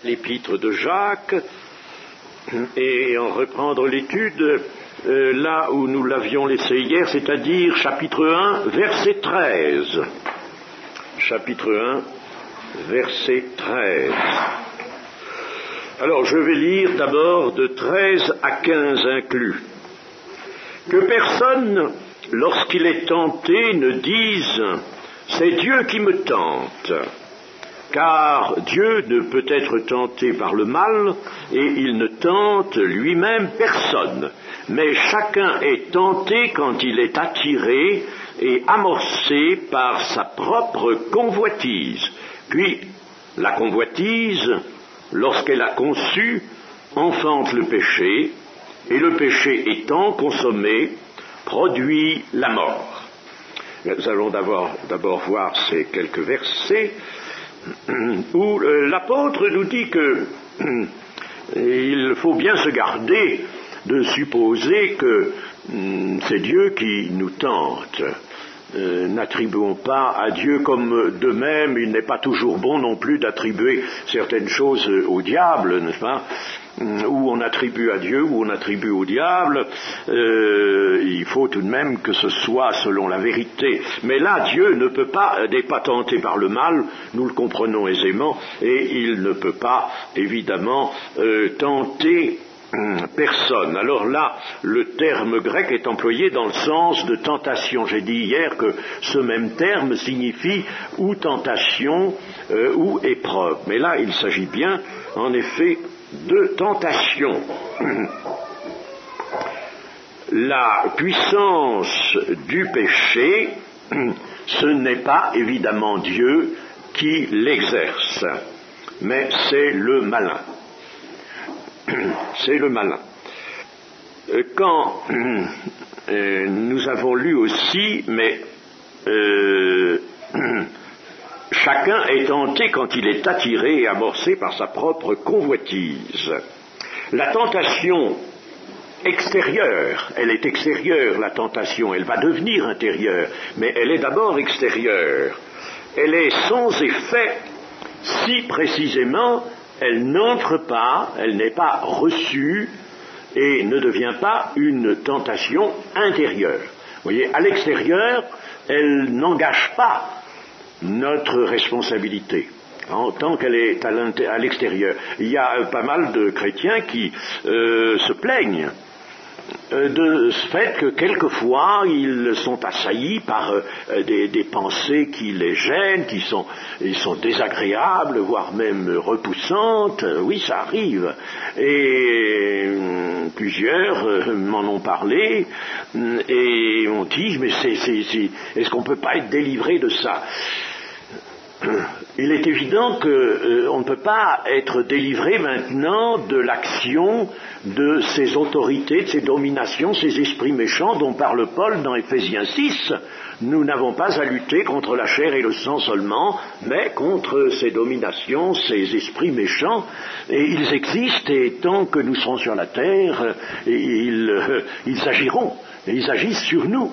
l'épître de Jacques et en reprendre l'étude là où nous l'avions laissé hier, c'est-à-dire chapitre 1, verset 13. Chapitre 1, verset 13. Alors je vais lire d'abord de 13 à 15 inclus. Que personne, lorsqu'il est tenté, ne dise « c'est Dieu qui me tente ». Car Dieu ne peut être tenté par le mal, et il ne tente lui-même personne. Mais chacun est tenté quand il est attiré et amorcé par sa propre convoitise. Puis, la convoitise, lorsqu'elle a conçu, enfante le péché, et le péché étant consommé, produit la mort. Nous allons d'abord voir ces quelques versets où l'apôtre nous dit que il faut bien se garder de supposer que c'est Dieu qui nous tente. N'attribuons pas à Dieu, comme de même il n'est pas toujours bon non plus d'attribuer certaines choses au diable, n'est-ce pas? Où on attribue à Dieu, où on attribue au diable, il faut tout de même que ce soit selon la vérité. Mais là, Dieu n'est pas tenté par le mal, nous le comprenons aisément, et il ne peut pas, évidemment, tenter personne. Alors là, le terme grec est employé dans le sens de tentation. J'ai dit hier que ce même terme signifie ou tentation ou épreuve. Mais là, il s'agit bien, en effet, de tentation. La puissance du péché, ce n'est pas évidemment Dieu qui l'exerce, mais c'est le malin. C'est le malin. Quand nous avons lu aussi, mais chacun est tenté quand il est attiré et amorcé par sa propre convoitise. La tentation extérieure, elle est extérieure, la tentation, elle va devenir intérieure, mais elle est d'abord extérieure. Elle est sans effet si précisément elle n'entre pas, elle n'est pas reçue et ne devient pas une tentation intérieure. Vous voyez, à l'extérieur, elle n'engage pas notre responsabilité en tant qu'elle est à l'extérieur. Il y a pas mal de chrétiens qui se plaignent de ce fait que quelquefois ils sont assaillis par des pensées qui les gênent, ils sont désagréables, voire même repoussantes. Oui, ça arrive. Et plusieurs m'en ont parlé et ont dit, mais est-ce qu'on ne peut pas être délivré de ça? Il est évident qu'on ne peut pas être délivré maintenant de l'action de ces autorités, de ces dominations, ces esprits méchants dont parle Paul dans Éphésiens 6. Nous n'avons pas à lutter contre la chair et le sang seulement, mais contre ces dominations, ces esprits méchants, et ils existent, et tant que nous serons sur la terre, ils agiront, et ils agissent sur nous.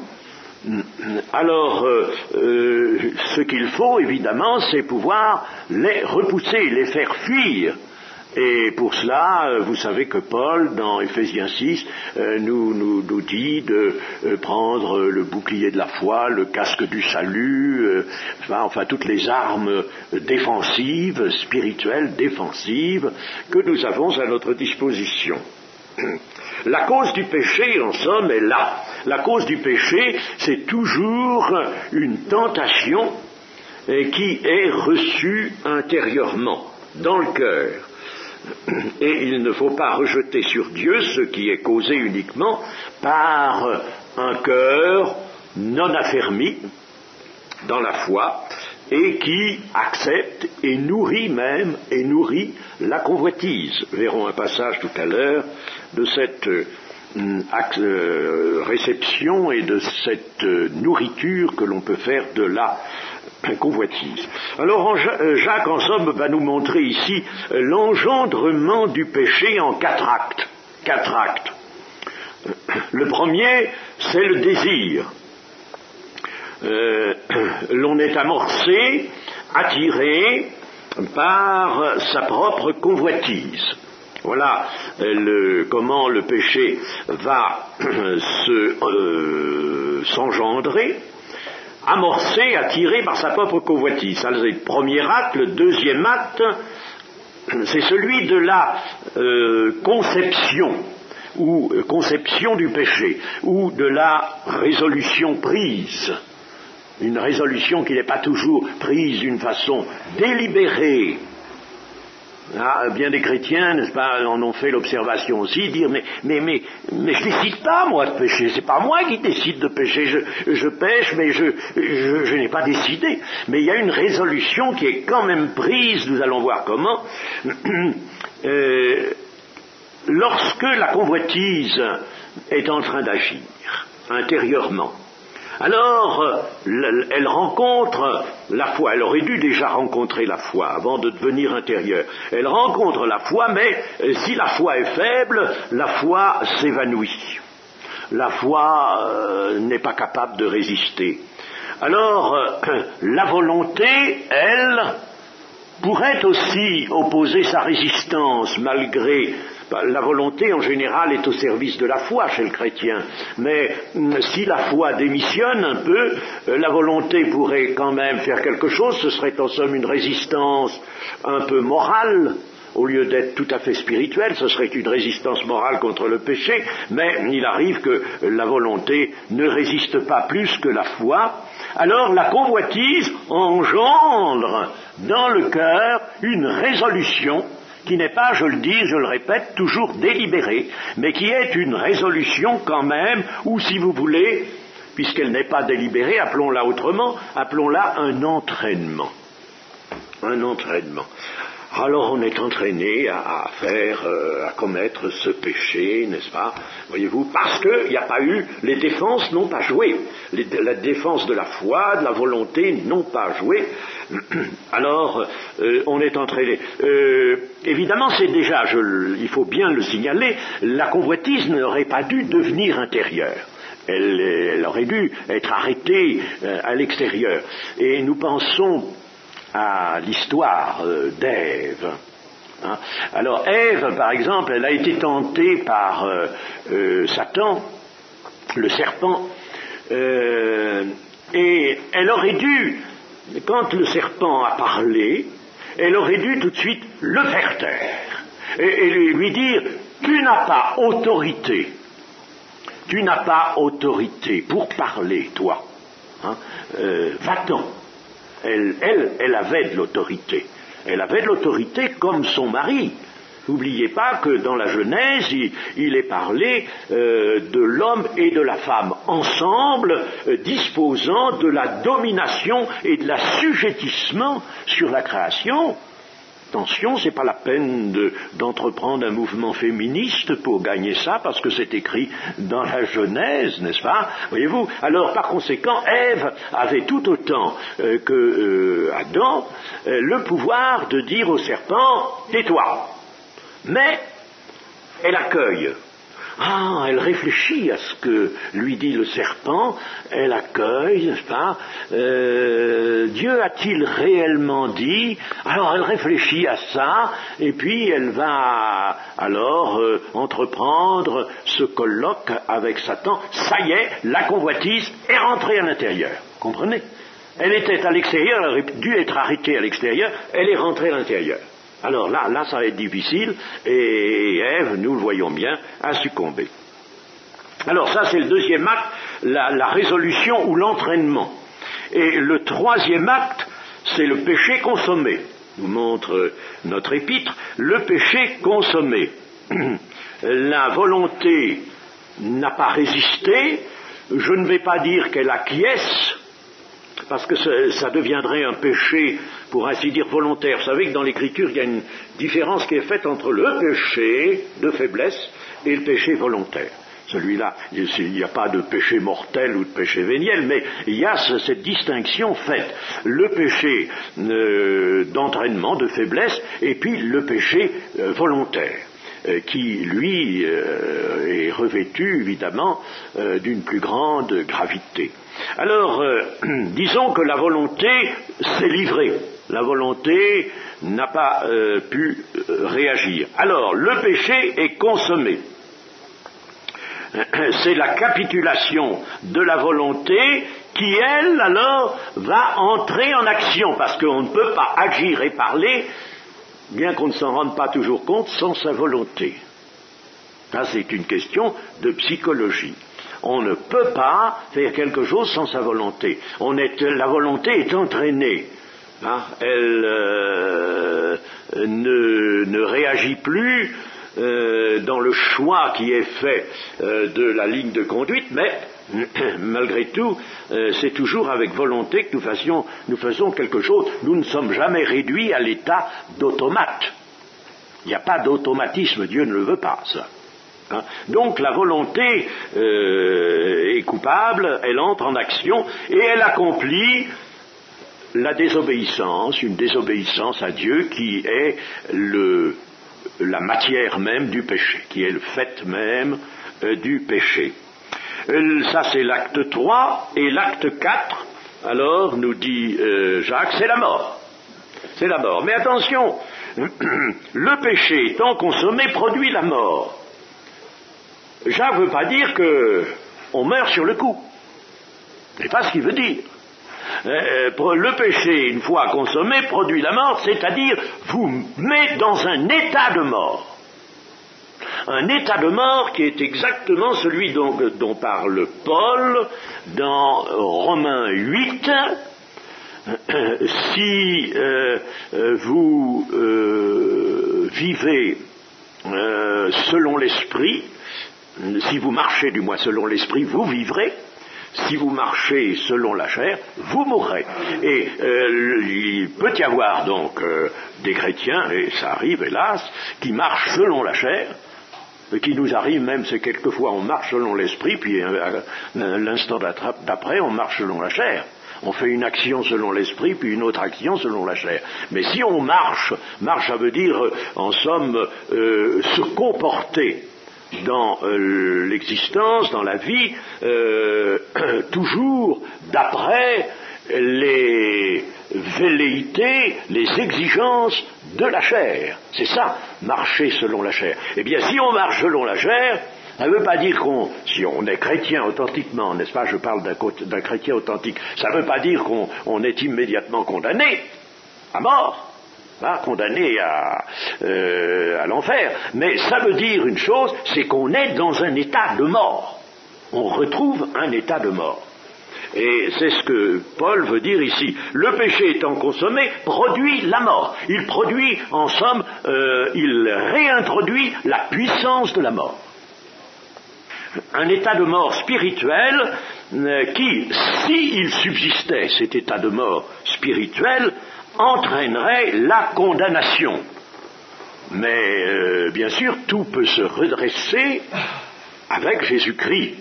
Alors, ce qu'il faut, évidemment, c'est pouvoir les repousser, les faire fuir. Et pour cela, vous savez que Paul, dans Éphésiens 6, nous dit de prendre le bouclier de la foi, le casque du salut, enfin toutes les armes défensives, spirituelles, défensives, que nous avons à notre disposition. La cause du péché, en somme, est là. La cause du péché, c'est toujours une tentation qui est reçue intérieurement, dans le cœur. Et il ne faut pas rejeter sur Dieu ce qui est causé uniquement par un cœur non affermi dans la foi et qui accepte et nourrit la convoitise. Verrons un passage tout à l'heure de cette réception et de cette nourriture que l'on peut faire de la convoitise. Alors Jacques, en somme, va nous montrer ici l'engendrement du péché en 4 actes. 4 actes. Le premier, c'est le désir. L'on est amorcé, attiré, par sa propre convoitise. Voilà comment le péché va s'engendrer, amorcé, attiré par sa propre convoitise. Ça, c'est le premier acte. Le deuxième acte, c'est celui de la conception, ou conception du péché, ou de la résolution prise. Une résolution qui n'est pas toujours prise d'une façon délibérée. Ah, bien des chrétiens, n'est-ce pas, en ont fait l'observation aussi, dire mais je décide pas moi de pécher, c'est pas moi qui décide de pécher, je pêche, mais je n'ai pas décidé. Mais il y a une résolution qui est quand même prise, nous allons voir comment, lorsque la convoitise est en train d'agir intérieurement. Alors, elle rencontre la foi. Elle aurait dû déjà rencontrer la foi avant de devenir intérieure. Elle rencontre la foi, mais si la foi est faible, la foi s'évanouit. La foi n'est pas capable de résister. Alors, la volonté, elle, pourrait aussi opposer sa résistance malgré... La volonté, en général, est au service de la foi chez le chrétien. Mais si la foi démissionne un peu, la volonté pourrait quand même faire quelque chose. Ce serait en somme une résistance un peu morale, au lieu d'être tout à fait spirituelle. Ce serait une résistance morale contre le péché. Mais il arrive que la volonté ne résiste pas plus que la foi. Alors la convoitise engendre dans le cœur une résolution qui n'est pas, je le dis, je le répète, toujours délibérée, mais qui est une résolution quand même, ou si vous voulez, puisqu'elle n'est pas délibérée, appelons-la autrement, appelons-la un entraînement. Un entraînement. Alors on est entraîné à commettre ce péché, n'est-ce pas, voyez-vous, parce qu'il n'y a pas eu, les défenses n'ont pas joué, la défense de la foi, de la volonté n'ont pas joué, alors on est entraîné. Évidemment c'est déjà, il faut bien le signaler, la convoitise n'aurait pas dû devenir intérieure. Elle aurait dû être arrêtée à l'extérieur. Et nous pensons à l'histoire d'Ève. Hein. Alors Ève, par exemple, elle a été tentée par Satan, le serpent, et elle aurait dû, quand le serpent a parlé, elle aurait dû tout de suite le faire taire et lui dire « Tu n'as pas autorité, tu n'as pas autorité pour parler, toi, hein, va-t'en ». Elle avait de l'autorité. Elle avait de l'autorité comme son mari. N'oubliez pas que dans la Genèse, il est parlé de l'homme et de la femme ensemble, disposant de la domination et de l'assujettissement sur la création. Attention, c'est pas la peine d'entreprendre un mouvement féministe pour gagner ça, parce que c'est écrit dans la Genèse, n'est-ce pas? Voyez-vous? Alors, par conséquent, Ève avait tout autant que Adam le pouvoir de dire au serpent « Tais-toi ». Mais elle accueille. Ah, elle réfléchit à ce que lui dit le serpent, elle accueille, n'est-ce pas, Dieu a-t-il réellement dit? Alors elle réfléchit à ça, et puis elle va alors entreprendre ce colloque avec Satan. Ça y est, la convoitise est rentrée à l'intérieur, comprenez? Elle était à l'extérieur, elle aurait dû être arrêtée à l'extérieur, elle est rentrée à l'intérieur. Alors là, ça va être difficile, et Ève, nous le voyons bien, a succombé. Alors ça, c'est le deuxième acte, la résolution ou l'entraînement. Et le troisième acte, c'est le péché consommé. Nous montre notre épître, le péché consommé. La volonté n'a pas résisté, je ne vais pas dire qu'elle acquiesce, parce que ça deviendrait un péché, pour ainsi dire, volontaire. Vous savez que dans l'Écriture, il y a une différence qui est faite entre le péché de faiblesse et le péché volontaire. Celui-là, il n'y a pas de péché mortel ou de péché véniel, mais il y a cette distinction faite. Le péché d'entraînement, de faiblesse, et puis le péché volontaire, qui, lui, est revêtu, évidemment, d'une plus grande gravité. Alors, disons que la volonté s'est livrée. La volonté n'a pas pu réagir. Alors, le péché est consommé. C'est la capitulation de la volonté qui, elle, alors, va entrer en action, parce qu'on ne peut pas agir et parler, bien qu'on ne s'en rende pas toujours compte, sans sa volonté. Ça, c'est une question de psychologie. On ne peut pas faire quelque chose sans sa volonté. La volonté est entraînée. Elle ne réagit plus dans le choix qui est fait de la ligne de conduite, mais malgré tout, c'est toujours avec volonté que nous faisons quelque chose. Nous ne sommes jamais réduits à l'état d'automate. Il n'y a pas d'automatisme, Dieu ne le veut pas, ça. Donc la volonté est coupable, elle entre en action et elle accomplit la désobéissance, une désobéissance à Dieu qui est la matière même du péché, qui est le fait même du péché. Ça c'est l'acte 3, et l'acte 4, alors nous dit Jacques, c'est la mort. C'est la mort. Mais attention, le péché étant consommé produit la mort. Jacques ne veut pas dire qu'on meurt sur le coup. C'est pas ce qu'il veut dire. Le péché, une fois consommé, produit la mort, c'est-à-dire vous met dans un état de mort. Un état de mort qui est exactement celui dont parle Paul dans Romains 8. Si vous vivez selon l'esprit, si vous marchez du moins selon l'esprit, vous vivrez. Si vous marchez selon la chair, vous mourrez. Et il peut y avoir donc des chrétiens, et ça arrive hélas, qui marchent selon la chair, et qui nous arrive même, c'est quelquefois on marche selon l'esprit, puis l'instant d'après on marche selon la chair. On fait une action selon l'esprit, puis une autre action selon la chair. Mais si on marche ça veut dire, en somme, se comporter dans l'existence, dans la vie, toujours d'après les velléités, les exigences de la chair. C'est ça, marcher selon la chair. Eh bien, si on marche selon la chair, ça ne veut pas dire si on est chrétien authentiquement, n'est-ce pas, je parle d'un chrétien authentique, ça ne veut pas dire qu'on est immédiatement condamné à mort. Condamné à l'enfer. Mais ça veut dire une chose, c'est qu'on est dans un état de mort. On retrouve un état de mort. Et c'est ce que Paul veut dire ici. Le péché étant consommé, produit la mort. Il produit, en somme, il réintroduit la puissance de la mort. Un état de mort spirituel qui, s'il subsistait, cet état de mort spirituel, entraînerait la condamnation. Mais bien sûr, tout peut se redresser avec Jésus-Christ.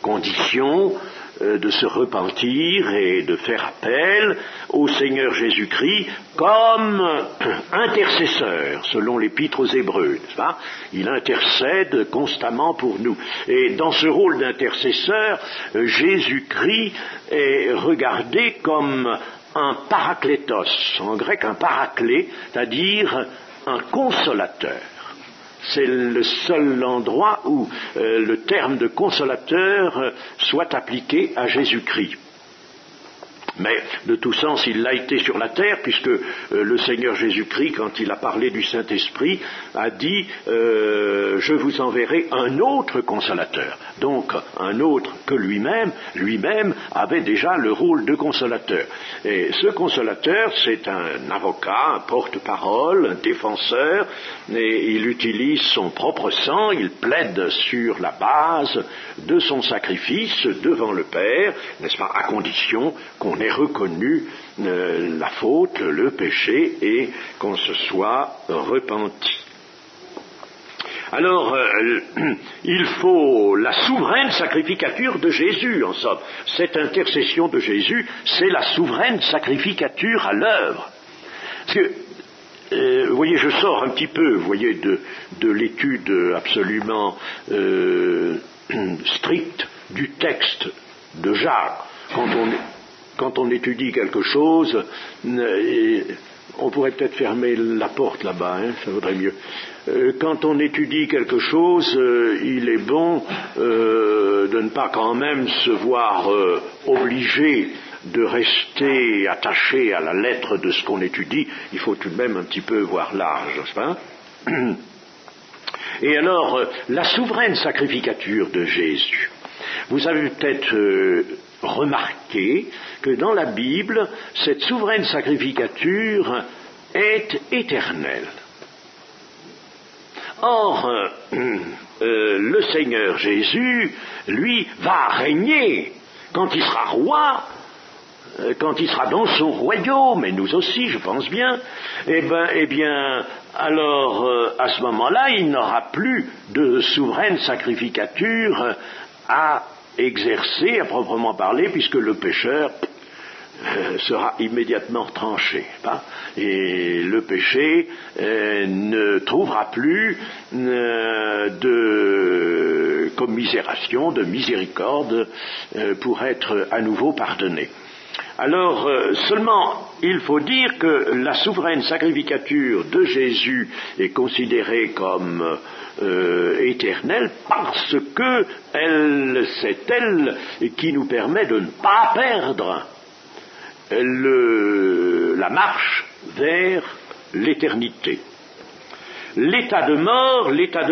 Condition de se repentir et de faire appel au Seigneur Jésus-Christ comme intercesseur, selon l'Épître aux Hébreux, n'est-ce pas ? Il intercède constamment pour nous. Et dans ce rôle d'intercesseur, Jésus-Christ est regardé comme un paraklétos, en grec un paraclé, c'est-à-dire un consolateur. C'est le seul endroit où le terme de consolateur soit appliqué à Jésus-Christ. Mais de tout sens, il l'a été sur la terre, puisque le Seigneur Jésus-Christ, quand il a parlé du Saint-Esprit, a dit « Je vous enverrai un autre consolateur ». Donc, un autre que lui-même avait déjà le rôle de consolateur. Et ce consolateur, c'est un avocat, un porte-parole, un défenseur, et il utilise son propre sang, il plaide sur la base de son sacrifice devant le Père, n'est-ce pas, à condition qu'on ait reconnu la faute, le péché, et qu'on se soit repenti. Alors, il faut la souveraine sacrificature de Jésus, en somme. Cette intercession de Jésus, c'est la souveraine sacrificature à l'œuvre. Parce que, vous voyez, je sors un petit peu, vous voyez, de l'étude absolument stricte du texte de Jacques. quand on étudie quelque chose, on pourrait peut-être fermer la porte là-bas, ça vaudrait mieux. Quand on étudie quelque chose, il est bon de ne pas quand même se voir obligé de rester attaché à la lettre de ce qu'on étudie. Il faut tout de même un petit peu voir large, n'est-ce pas? Et alors, la souveraine sacrificature de Jésus. Vous avez peut-être remarqué que dans la Bible, cette souveraine sacrificature est éternelle. Or, le Seigneur Jésus, lui, va régner quand il sera roi, quand il sera dans son royaume, et nous aussi, je pense bien, eh bien, alors, à ce moment-là, il n'aura plus de souveraine sacrificature à exercer, à proprement parler, puisque le pécheur sera immédiatement retranché. Et le péché ne trouvera plus de commisération, de miséricorde pour être à nouveau pardonné. Alors, seulement, il faut dire que la souveraine sacrificature de Jésus est considérée comme éternelle parce que c'est elle qui nous permet de ne pas perdre la marche vers l'éternité. L'état de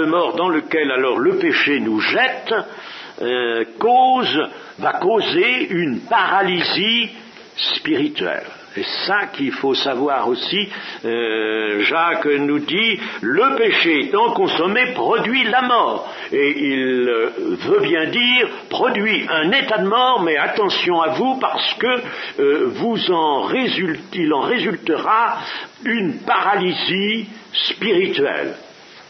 mort dans lequel alors le péché nous jette, va causer une paralysie spirituelle. C'est ça qu'il faut savoir aussi. Jacques nous dit, le péché étant consommé produit la mort. Et il veut bien dire, produit un état de mort, mais attention à vous, parce que il en résultera une paralysie spirituelle.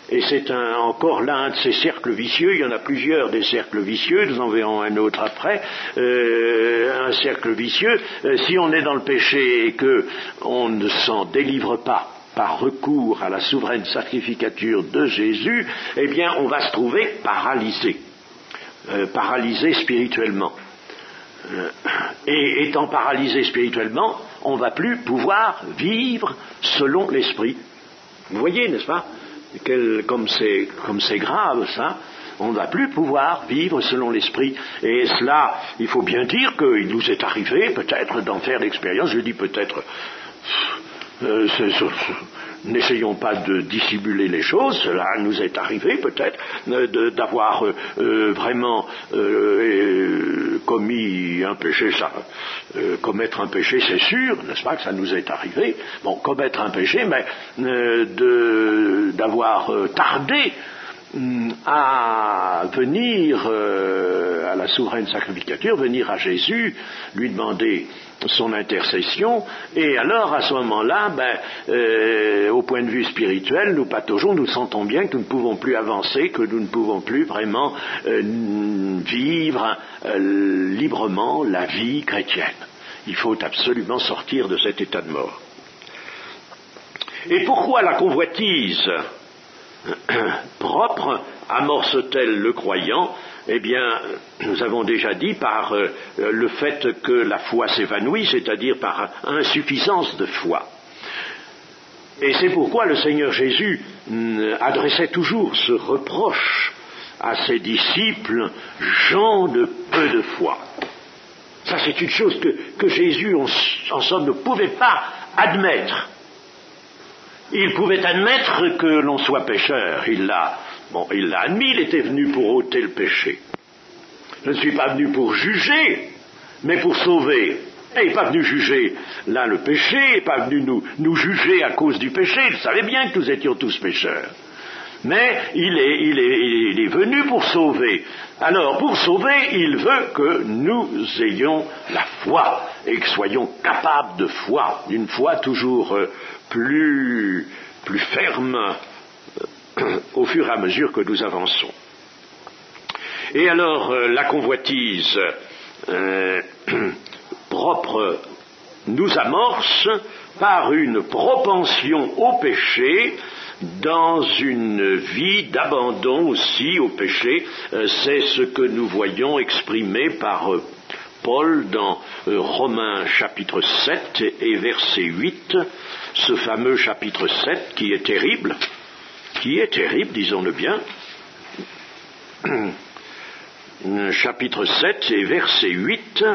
Et c'est encore l'un de ces cercles vicieux. Il y en a plusieurs des cercles vicieux, nous en verrons un autre après. Un cercle vicieux, si on est dans le péché et qu'on ne s'en délivre pas par recours à la souveraine sacrificature de Jésus, eh bien on va se trouver paralysé spirituellement. Et étant paralysé spirituellement, on ne va plus pouvoir vivre selon l'esprit. Vous voyez, n'est-ce pas? Comme c'est grave, ça, on ne va plus pouvoir vivre selon l'esprit. Et cela, il faut bien dire qu'il nous est arrivé, peut-être, d'en faire l'expérience. Je dis peut-être, n'essayons pas de dissimuler les choses, cela nous est arrivé, peut-être, d'avoir vraiment commis un péché. Commettre un péché, c'est sûr, n'est-ce pas, que ça nous est arrivé. Bon, commettre un péché, mais d'avoir tardé à venir à la souveraine sacrificature, venir à Jésus, lui demander son intercession, et alors à ce moment-là, au point de vue spirituel, nous pataugeons, nous sentons bien que nous ne pouvons plus avancer, que nous ne pouvons plus vraiment vivre librement la vie chrétienne. Il faut absolument sortir de cet état de mort. Et pourquoi la convoitise propre amorce-t-elle le croyant? Eh bien, nous avons déjà dit par le fait que la foi s'évanouit, c'est-à-dire par insuffisance de foi. Et c'est pourquoi le Seigneur Jésus adressait toujours ce reproche à ses disciples, gens de peu de foi. Ça, c'est une chose que Jésus, en somme, ne pouvait pas admettre. Il pouvait admettre que l'on soit pécheur. Il l'a admis, il était venu pour ôter le péché. Je ne suis pas venu pour juger, mais pour sauver. Il n'est pas venu juger là le péché, il n'est pas venu nous juger à cause du péché. Il savait bien que nous étions tous pécheurs. Mais il est venu pour sauver. Alors, pour sauver, il veut que nous ayons la foi et que soyons capables de foi, d'une foi toujours plus ferme au fur et à mesure que nous avançons. Et alors, la convoitise propre nous amorce par une propension au péché, dans une vie d'abandon aussi au péché. C'est ce que nous voyons exprimé par Paul dans Romains chapitre 7 et verset 8, ce fameux chapitre 7 qui est terrible, disons-le bien, chapitre 7 et verset 8,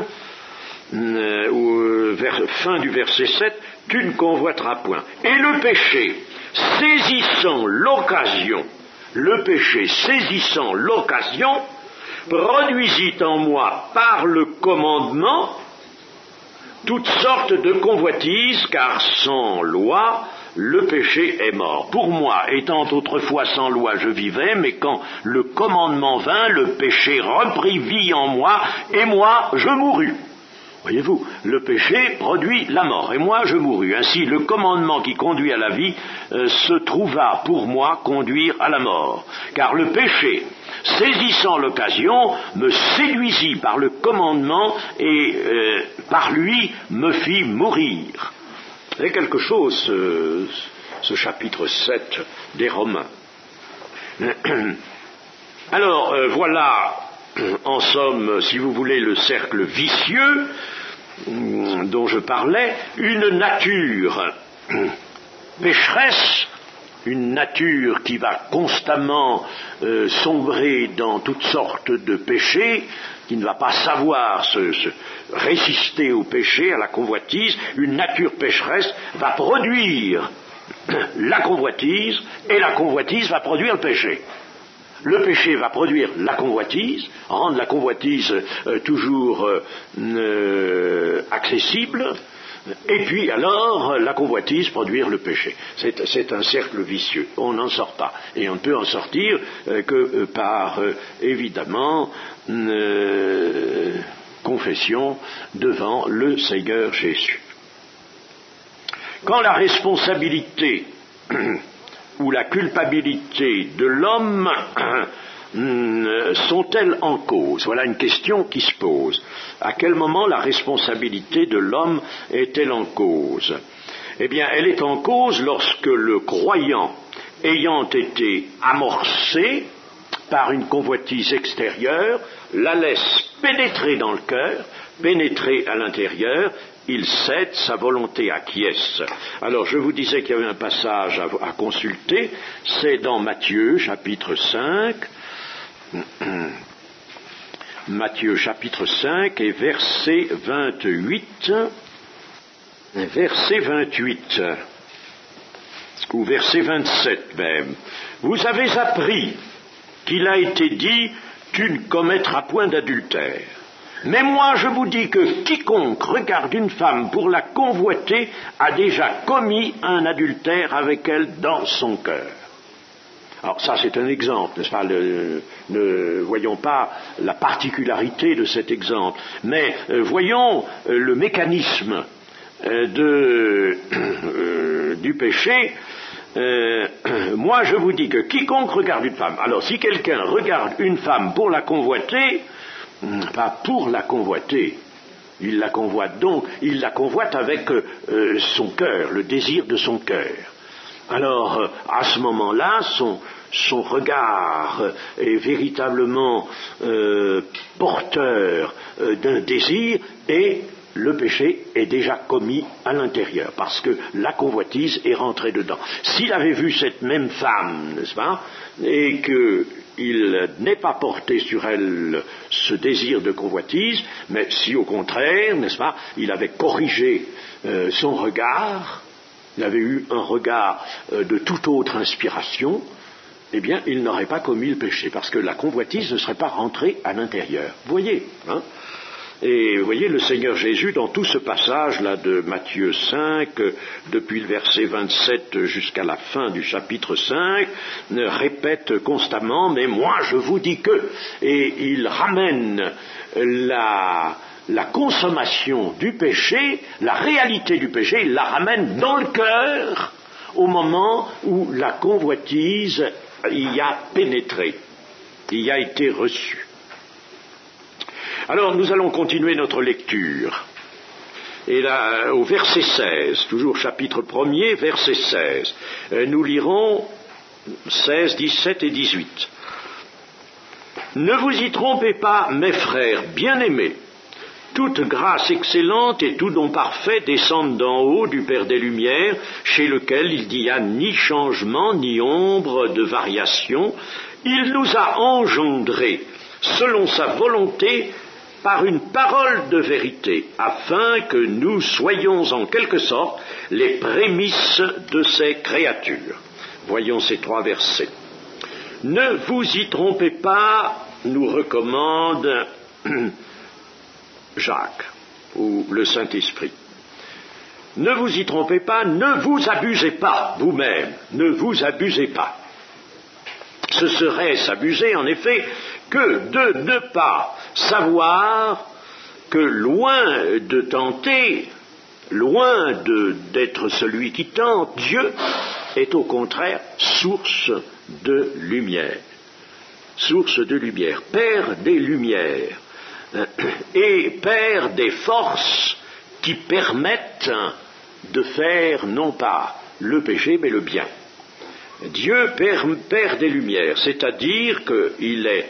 fin du verset 7, tu ne convoiteras point. Et le péché, saisissant l'occasion, produisit en moi par le commandement toutes sortes de convoitises, car sans loi, le péché est mort. Pour moi, étant autrefois sans loi, je vivais, mais quand le commandement vint, le péché reprit vie en moi, et moi, je mourus. Voyez-vous, le péché produit la mort, et moi je mourus. Ainsi, le commandement qui conduit à la vie se trouva pour moi conduire à la mort. Car le péché, saisissant l'occasion, me séduisit par le commandement et par lui me fit mourir. C'est quelque chose, ce chapitre 7 des Romains. Alors, voilà, en somme, si vous voulez, le cercle vicieux dont je parlais, une nature pécheresse, une nature qui va constamment sombrer dans toutes sortes de péchés, qui ne va pas savoir se résister au péché, à la convoitise. Une nature pécheresse va produire la convoitise, et la convoitise va produire le péché. Le péché va produire la convoitise, rendre la convoitise toujours accessible, et puis alors la convoitise produire le péché. C'est un cercle vicieux, on n'en sort pas. Et on ne peut en sortir que par, évidemment, confession devant le Seigneur Jésus. Quand la responsabilité ou la culpabilité de l'homme sont-elles en cause? Voilà une question qui se pose. À quel moment la responsabilité de l'homme est-elle en cause? Eh bien, elle est en cause lorsque le croyant, ayant été amorcé par une convoitise extérieure, la laisse pénétrer dans le cœur, pénétrer à l'intérieur, il cède, sa volonté acquiesce. Alors je vous disais qu'il y avait un passage à consulter, c'est dans Matthieu chapitre 5, Matthieu chapitre 5 et verset 28, ou verset 27 même. Vous avez appris qu'il a été dit, tu ne commettras point d'adultère. Mais moi je vous dis que quiconque regarde une femme pour la convoiter a déjà commis un adultère avec elle dans son cœur. Alors ça c'est un exemple, n'est-ce pas? Ne voyons pas la particularité de cet exemple, mais voyons le mécanisme du péché. Moi je vous dis que quiconque regarde une femme, alors si quelqu'un regarde une femme pour la convoiter, pas pour la convoiter, il la convoite donc, il la convoite avec son cœur, le désir de son cœur. Alors, à ce moment-là, son regard est véritablement porteur d'un désir, et le péché est déjà commis à l'intérieur, parce que la convoitise est rentrée dedans. S'il avait vu cette même femme, n'est-ce pas, et qu'il n'ait pas porté sur elle ce désir de convoitise, mais si au contraire, n'est-ce pas, il avait corrigé son regard, il avait eu un regard de toute autre inspiration, eh bien, il n'aurait pas commis le péché, parce que la convoitise ne serait pas rentrée à l'intérieur. Vous voyez, hein? Et vous voyez, le Seigneur Jésus, dans tout ce passage-là de Matthieu 5, depuis le verset 27 jusqu'à la fin du chapitre 5, répète constamment, mais moi je vous dis que, et il ramène la consommation du péché, la réalité du péché, il la ramène dans le cœur au moment où la convoitise y a pénétré, y a été reçue. Alors nous allons continuer notre lecture. Et là, au verset 16, toujours chapitre 1er, verset 16, nous lirons 16, 17 et 18. Ne vous y trompez pas, mes frères bien-aimés. toute grâce excellente et tout don parfait descendent d'en haut du Père des Lumières, chez lequel il n'y a ni changement, ni ombre de variation. Il nous a engendrés, selon sa volonté, par une parole de vérité, afin que nous soyons en quelque sorte les prémices de ses créatures. Voyons ces 3 versets. Ne vous y trompez pas, nous recommande Jacques, ou le Saint-Esprit. Ne vous y trompez pas, ne vous abusez pas vous-même, ne vous abusez pas. Ce serait s'abuser, en effet, que de ne pas savoir que loin de tenter, loin d'être celui qui tente, Dieu est au contraire source de lumière. Source de lumière, Père des lumières, et Père des forces qui permettent de faire non pas le péché mais le bien. Dieu, Père des lumières, c'est-à-dire qu'il est,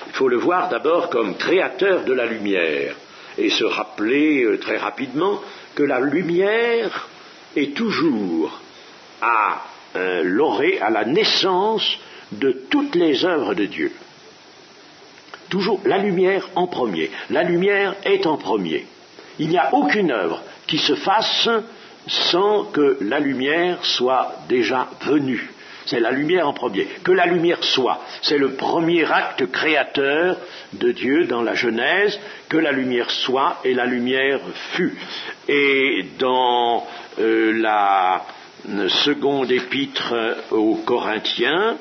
il faut le voir d'abord comme créateur de la lumière, et se rappeler très rapidement que la lumière est toujours à l'orée, à la naissance de toutes les œuvres de Dieu. Toujours la lumière en premier. La lumière est en premier. Il n'y a aucune œuvre qui se fasse sans que la lumière soit déjà venue. C'est la lumière en premier. Que la lumière soit, c'est le premier acte créateur de Dieu dans la Genèse, que la lumière soit et la lumière fut. Et dans la seconde épître aux Corinthiens,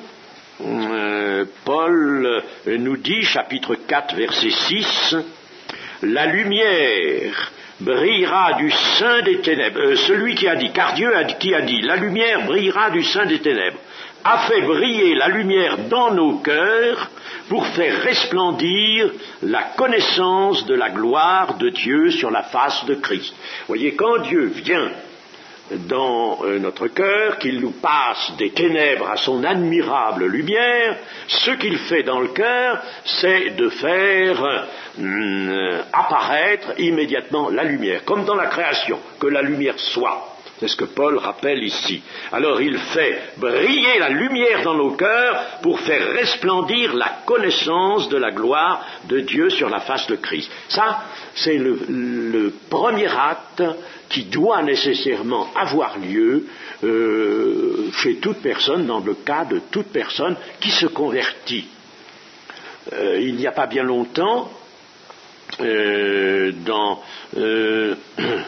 Paul nous dit, chapitre 4, verset 6, « La lumière brillera du sein des ténèbres. » Celui qui a dit, car Dieu qui a dit, « La lumière brillera du sein des ténèbres », a fait briller la lumière dans nos cœurs pour faire resplendir la connaissance de la gloire de Dieu sur la face de Christ. Vous voyez, quand Dieu vient dans notre cœur, qu'il nous passe des ténèbres à son admirable lumière, ce qu'il fait dans le cœur, c'est de faire apparaître immédiatement la lumière, comme dans la création, que la lumière soit. C'est ce que Paul rappelle ici. Alors il fait briller la lumière dans nos cœurs pour faire resplendir la connaissance de la gloire de Dieu sur la face de Christ. Ça, c'est le premier acte qui doit nécessairement avoir lieu chez toute personne, dans le cas de toute personne qui se convertit. Il n'y a pas bien longtemps, dans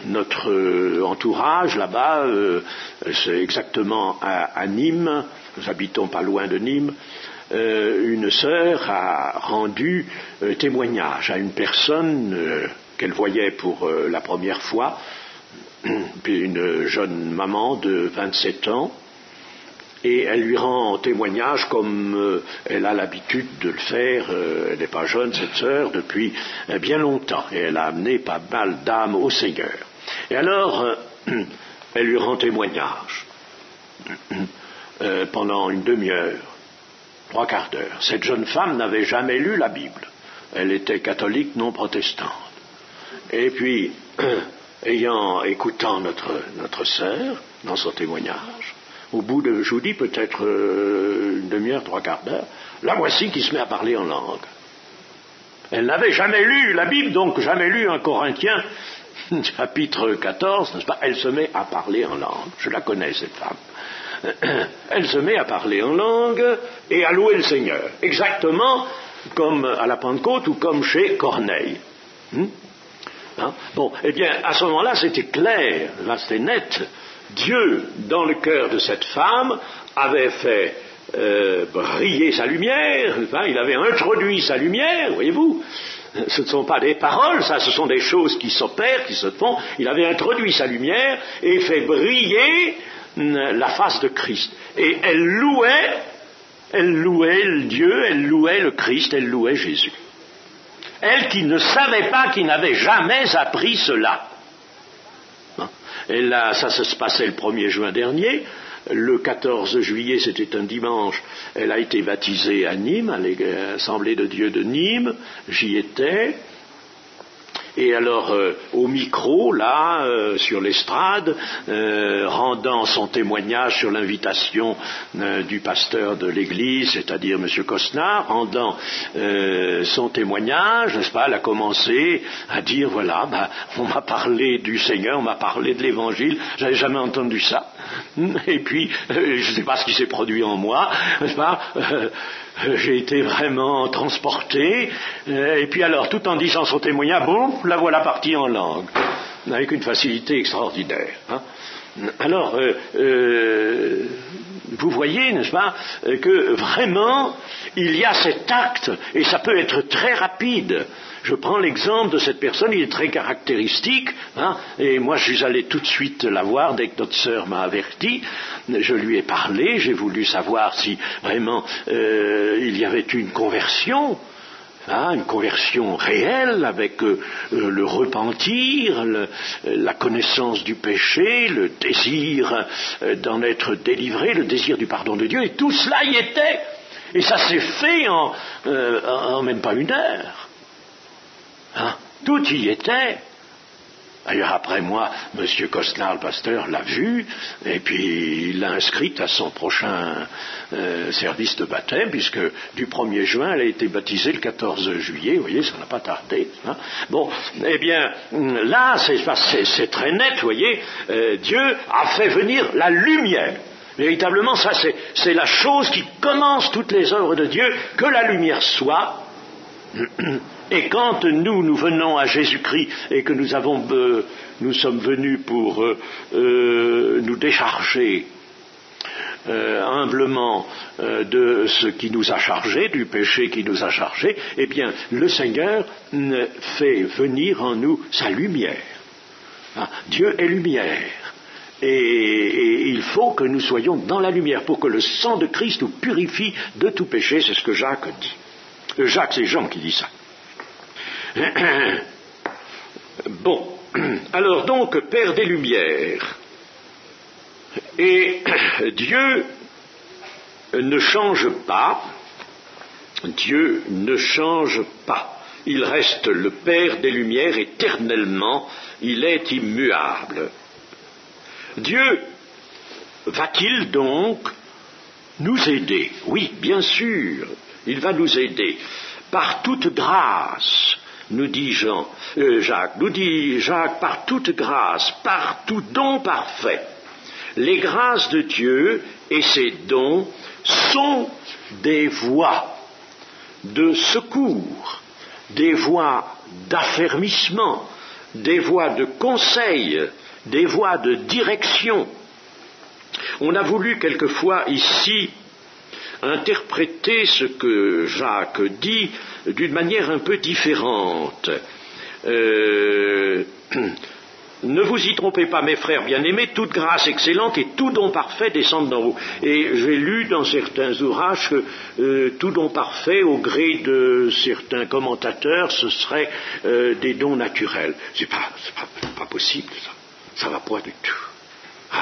notre entourage là-bas, c'est exactement à Nîmes, nous habitons pas loin de Nîmes, une sœur a rendu témoignage à une personne qu'elle voyait pour la première fois, une jeune maman de 27 ans, et elle lui rend témoignage comme elle a l'habitude de le faire. Elle n'est pas jeune, cette sœur, depuis bien longtemps, et elle a amené pas mal d'âmes au Seigneur. Et alors, elle lui rend témoignage pendant une demi-heure, 3/4 d'heure. Cette jeune femme n'avait jamais lu la Bible. Elle était catholique non protestante. Et puis, écoutant notre sœur dans son témoignage, au bout de, je vous dis, peut-être une demi-heure, 3/4 d'heure, la voici qui se met à parler en langue. Elle n'avait jamais lu la Bible, donc jamais lu un Corinthien, chapitre 14, n'est-ce pas? Elle se met à parler en langue. Je la connais, cette femme. Elle se met à parler en langue et à louer le Seigneur. Exactement comme à la Pentecôte ou comme chez Corneille. Hein? Bon, eh bien, à ce moment-là, c'était clair, là, c'était net. Dieu, dans le cœur de cette femme, avait fait briller sa lumière, hein, il avait introduit sa lumière, voyez-vous. Ce ne sont pas des paroles, ça, ce sont des choses qui s'opèrent, qui se font. Il avait introduit sa lumière et fait briller la face de Christ. Et elle louait le Dieu, elle louait le Christ, elle louait Jésus. Elle qui ne savait pas, qui n'avait jamais appris cela. Et là, ça se passait le 1er juin dernier. Le 14 juillet, c'était un dimanche, elle a été baptisée à Nîmes, à l'Assemblée de Dieu de Nîmes. J'y étais. Et alors, au micro, là, sur l'estrade, rendant son témoignage sur l'invitation du pasteur de l'église, c'est-à-dire M. Cosnard, rendant son témoignage, n'est-ce pas, elle a commencé à dire, voilà, on m'a parlé du Seigneur, on m'a parlé de l'Évangile, j'avais jamais entendu ça. Et puis, je ne sais pas ce qui s'est produit en moi, n'est-ce pas, j'ai été vraiment transporté, et puis alors, tout en disant son témoignage, bon, la voilà partie en langue, avec une facilité extraordinaire. Hein. Alors, vous voyez, n'est-ce pas, que vraiment, il y a cet acte, et ça peut être très rapide. Je prends l'exemple de cette personne, il est très caractéristique, hein, et moi je suis allé tout de suite la voir dès que notre sœur m'a averti. Je lui ai parlé, j'ai voulu savoir si vraiment il y avait une conversion. Une conversion réelle avec le repentir, la connaissance du péché, le désir d'en être délivré, le désir du pardon de Dieu, et tout cela y était. Et ça s'est fait en même pas une heure. Hein? Tout y était. D'ailleurs, après moi, M. Cosnard, le pasteur, l'a vu, et puis il l'a inscrite à son prochain service de baptême, puisque du 1er juin, elle a été baptisée le 14 juillet, vous voyez, ça n'a pas tardé. Hein. Bon, eh bien, là, c'est très net, vous voyez, Dieu a fait venir la lumière. Véritablement, ça, c'est la chose qui commence toutes les œuvres de Dieu, que la lumière soit. Et quand nous venons à Jésus-Christ et que nous sommes venus pour nous décharger humblement de ce qui nous a chargé, du péché qui nous a chargé, eh bien, le Seigneur fait venir en nous sa lumière. Dieu est lumière. Et il faut que nous soyons dans la lumière pour que le sang de Christ nous purifie de tout péché, c'est ce que Jacques dit. Jacques, c'est Jean qui dit ça. Bon, alors donc, Père des Lumières, et Dieu ne change pas, Dieu ne change pas, il reste le Père des Lumières éternellement, il est immuable. Dieu va-t-il donc nous aider? Oui, bien sûr, il va nous aider. Par toute grâce, nous dit Jacques, par toute grâce, par tout don parfait. Les grâces de Dieu et ses dons sont des voies de secours, des voies d'affermissement, des voies de conseil, des voies de direction. On a voulu quelquefois ici interpréter ce que Jacques dit d'une manière un peu différente. Ne vous y trompez pas, mes frères bien-aimés, toute grâce excellente et tout don parfait descendent d'en haut. Et j'ai lu dans certains ouvrages que tout don parfait, au gré de certains commentateurs, ce serait des dons naturels. C'est pas possible, ça. Ça va pas du tout.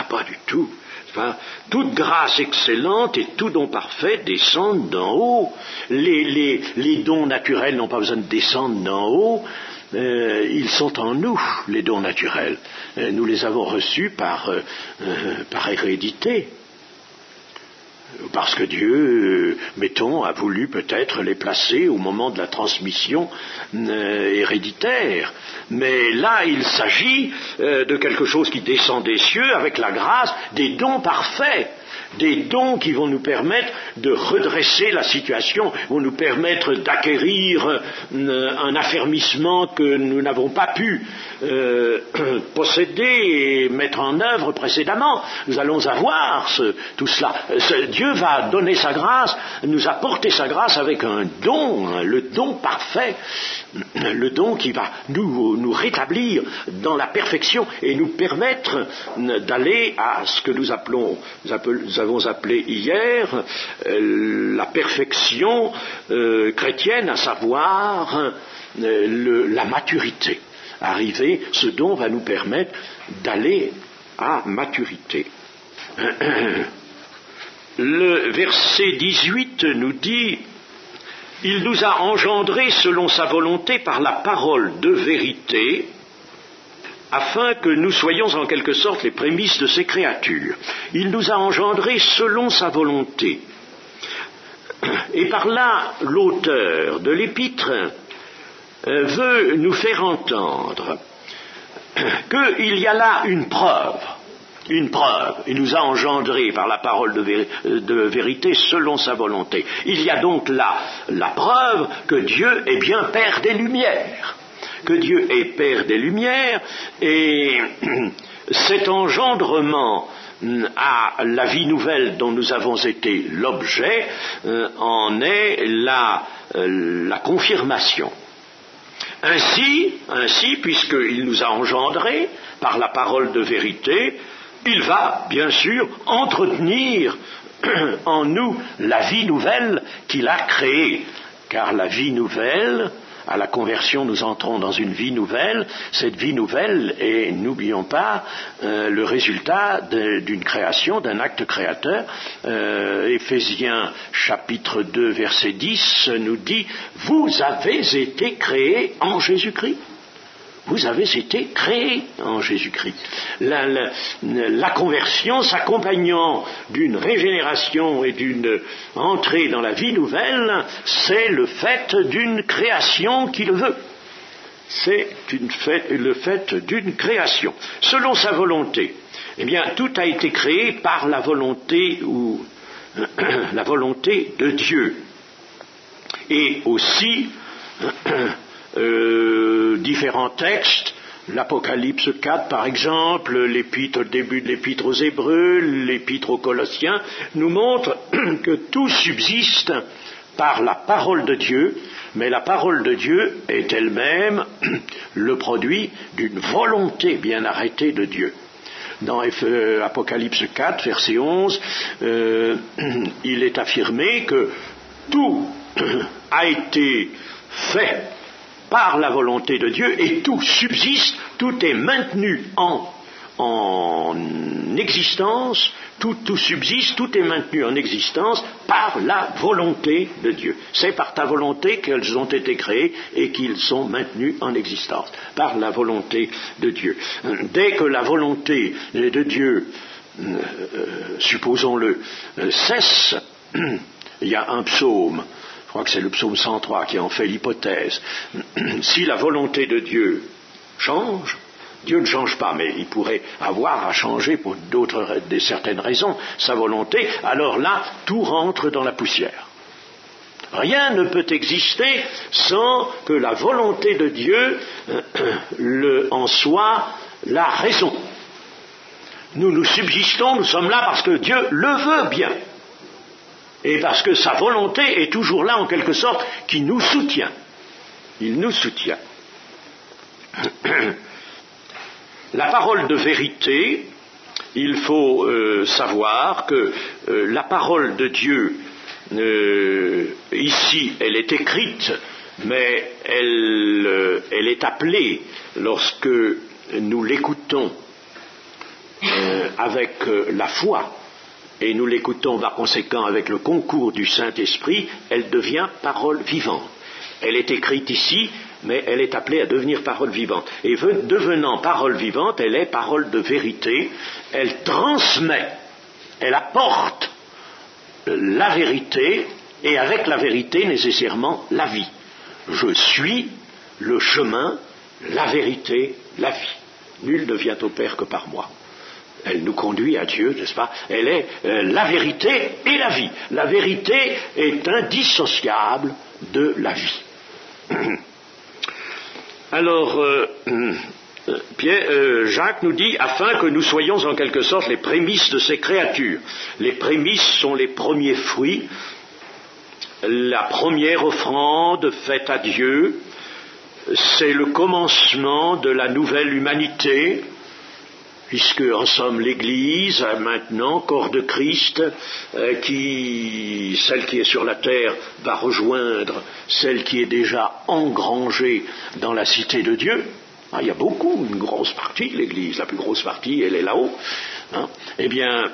Pas du tout. Enfin, toute grâce excellente et tout don parfait descendent d'en haut. Les dons naturels n'ont pas besoin de descendre d'en haut. Ils sont en nous, les dons naturels. Nous les avons reçus par hérédité. Parce que Dieu, a voulu peut-être les placer au moment de la transmission héréditaire. Mais là, il s'agit de quelque chose qui descend des cieux avec la grâce des dons parfaits. Des dons qui vont nous permettre de redresser la situation, vont nous permettre d'acquérir un affermissement que nous n'avons pas pu posséder et mettre en œuvre précédemment. Nous allons avoir tout cela. Dieu va donner sa grâce, nous apporter sa grâce avec un don, le don parfait, le don qui va nous rétablir dans la perfection et nous permettre d'aller à ce que nous avons appelé hier la perfection chrétienne, à savoir la maturité. Arriver, ce don va nous permettre d'aller à maturité. Le verset 18 nous dit Il nous a engendrés selon sa volonté par la parole de vérité, afin que nous soyons en quelque sorte les prémices de ses créatures. Il nous a engendrés selon sa volonté. Et par là, l'auteur de l'épître veut nous faire entendre qu'il y a là une preuve. Il nous a engendrés par la parole de vérité selon sa volonté. Il y a donc là la preuve que Dieu est bien Père des Lumières. Que Dieu est Père des Lumières, et cet engendrement à la vie nouvelle dont nous avons été l'objet en est la confirmation. Ainsi, puisqu'il nous a engendrés par la parole de vérité, il va, bien sûr, entretenir en nous la vie nouvelle qu'il a créée. Car la vie nouvelle, à la conversion, nous entrons dans une vie nouvelle. Cette vie nouvelle est, n'oublions pas, le résultat d'une création, d'un acte créateur. Éphésiens chapitre 2, verset 10 nous dit « Vous avez été créés en Jésus-Christ ». Vous avez été créés en Jésus-Christ. La conversion s'accompagnant d'une régénération et d'une entrée dans la vie nouvelle, c'est le fait d'une création qui le veut. C'est le fait d'une création. Selon sa volonté. Eh bien, tout a été créé par la volonté la volonté de Dieu. Et aussi différents textes, l'Apocalypse 4 par exemple, le début de l'épître aux Hébreux, l'épître aux Colossiens, nous montrent que tout subsiste par la parole de Dieu, mais la parole de Dieu est elle-même le produit d'une volonté bien arrêtée de Dieu. Dans Apocalypse 4, verset 11, il est affirmé que tout a été fait par la volonté de Dieu, et tout subsiste, tout est maintenu en existence, tout subsiste, tout est maintenu en existence par la volonté de Dieu. C'est par ta volonté qu'elles ont été créées et qu'ils sont maintenus en existence, par la volonté de Dieu. Dès que la volonté de Dieu, supposons-le, cesse, il y a un psaume, je crois que c'est le psaume 103 qui en fait l'hypothèse. Si la volonté de Dieu change, Dieu ne change pas, mais il pourrait avoir à changer pour certaines raisons sa volonté, alors là, tout rentre dans la poussière. Rien ne peut exister sans que la volonté de Dieu en soit la raison. Nous subsistons, nous sommes là parce que Dieu le veut bien. Et parce que sa volonté est toujours là, en quelque sorte, qui nous soutient. Il nous soutient. La parole de vérité, il faut savoir que la parole de Dieu, ici, elle est écrite, mais elle est appelée, lorsque nous l'écoutons avec la foi, et nous l'écoutons par conséquent avec le concours du Saint-Esprit, elle devient parole vivante. Elle est écrite ici, mais elle est appelée à devenir parole vivante. Et devenant parole vivante, elle est parole de vérité, elle transmet, elle apporte la vérité, et avec la vérité nécessairement la vie. Je suis le chemin, la vérité, la vie. Nul ne vient au Père que par moi. Elle nous conduit à Dieu, n'est-ce pas? Elle est la vérité et la vie. La vérité est indissociable de la vie. Alors, Jacques nous dit, afin que nous soyons en quelque sorte les prémices de ces créatures. Les prémices sont les premiers fruits, la première offrande faite à Dieu, c'est le commencement de la nouvelle humanité, puisque en somme l'Église, maintenant, corps de Christ, celle qui est sur la terre va rejoindre celle qui est déjà engrangée dans la cité de Dieu. Il y a une grosse partie de l'Église, la plus grosse partie, elle est là-haut. Eh bien,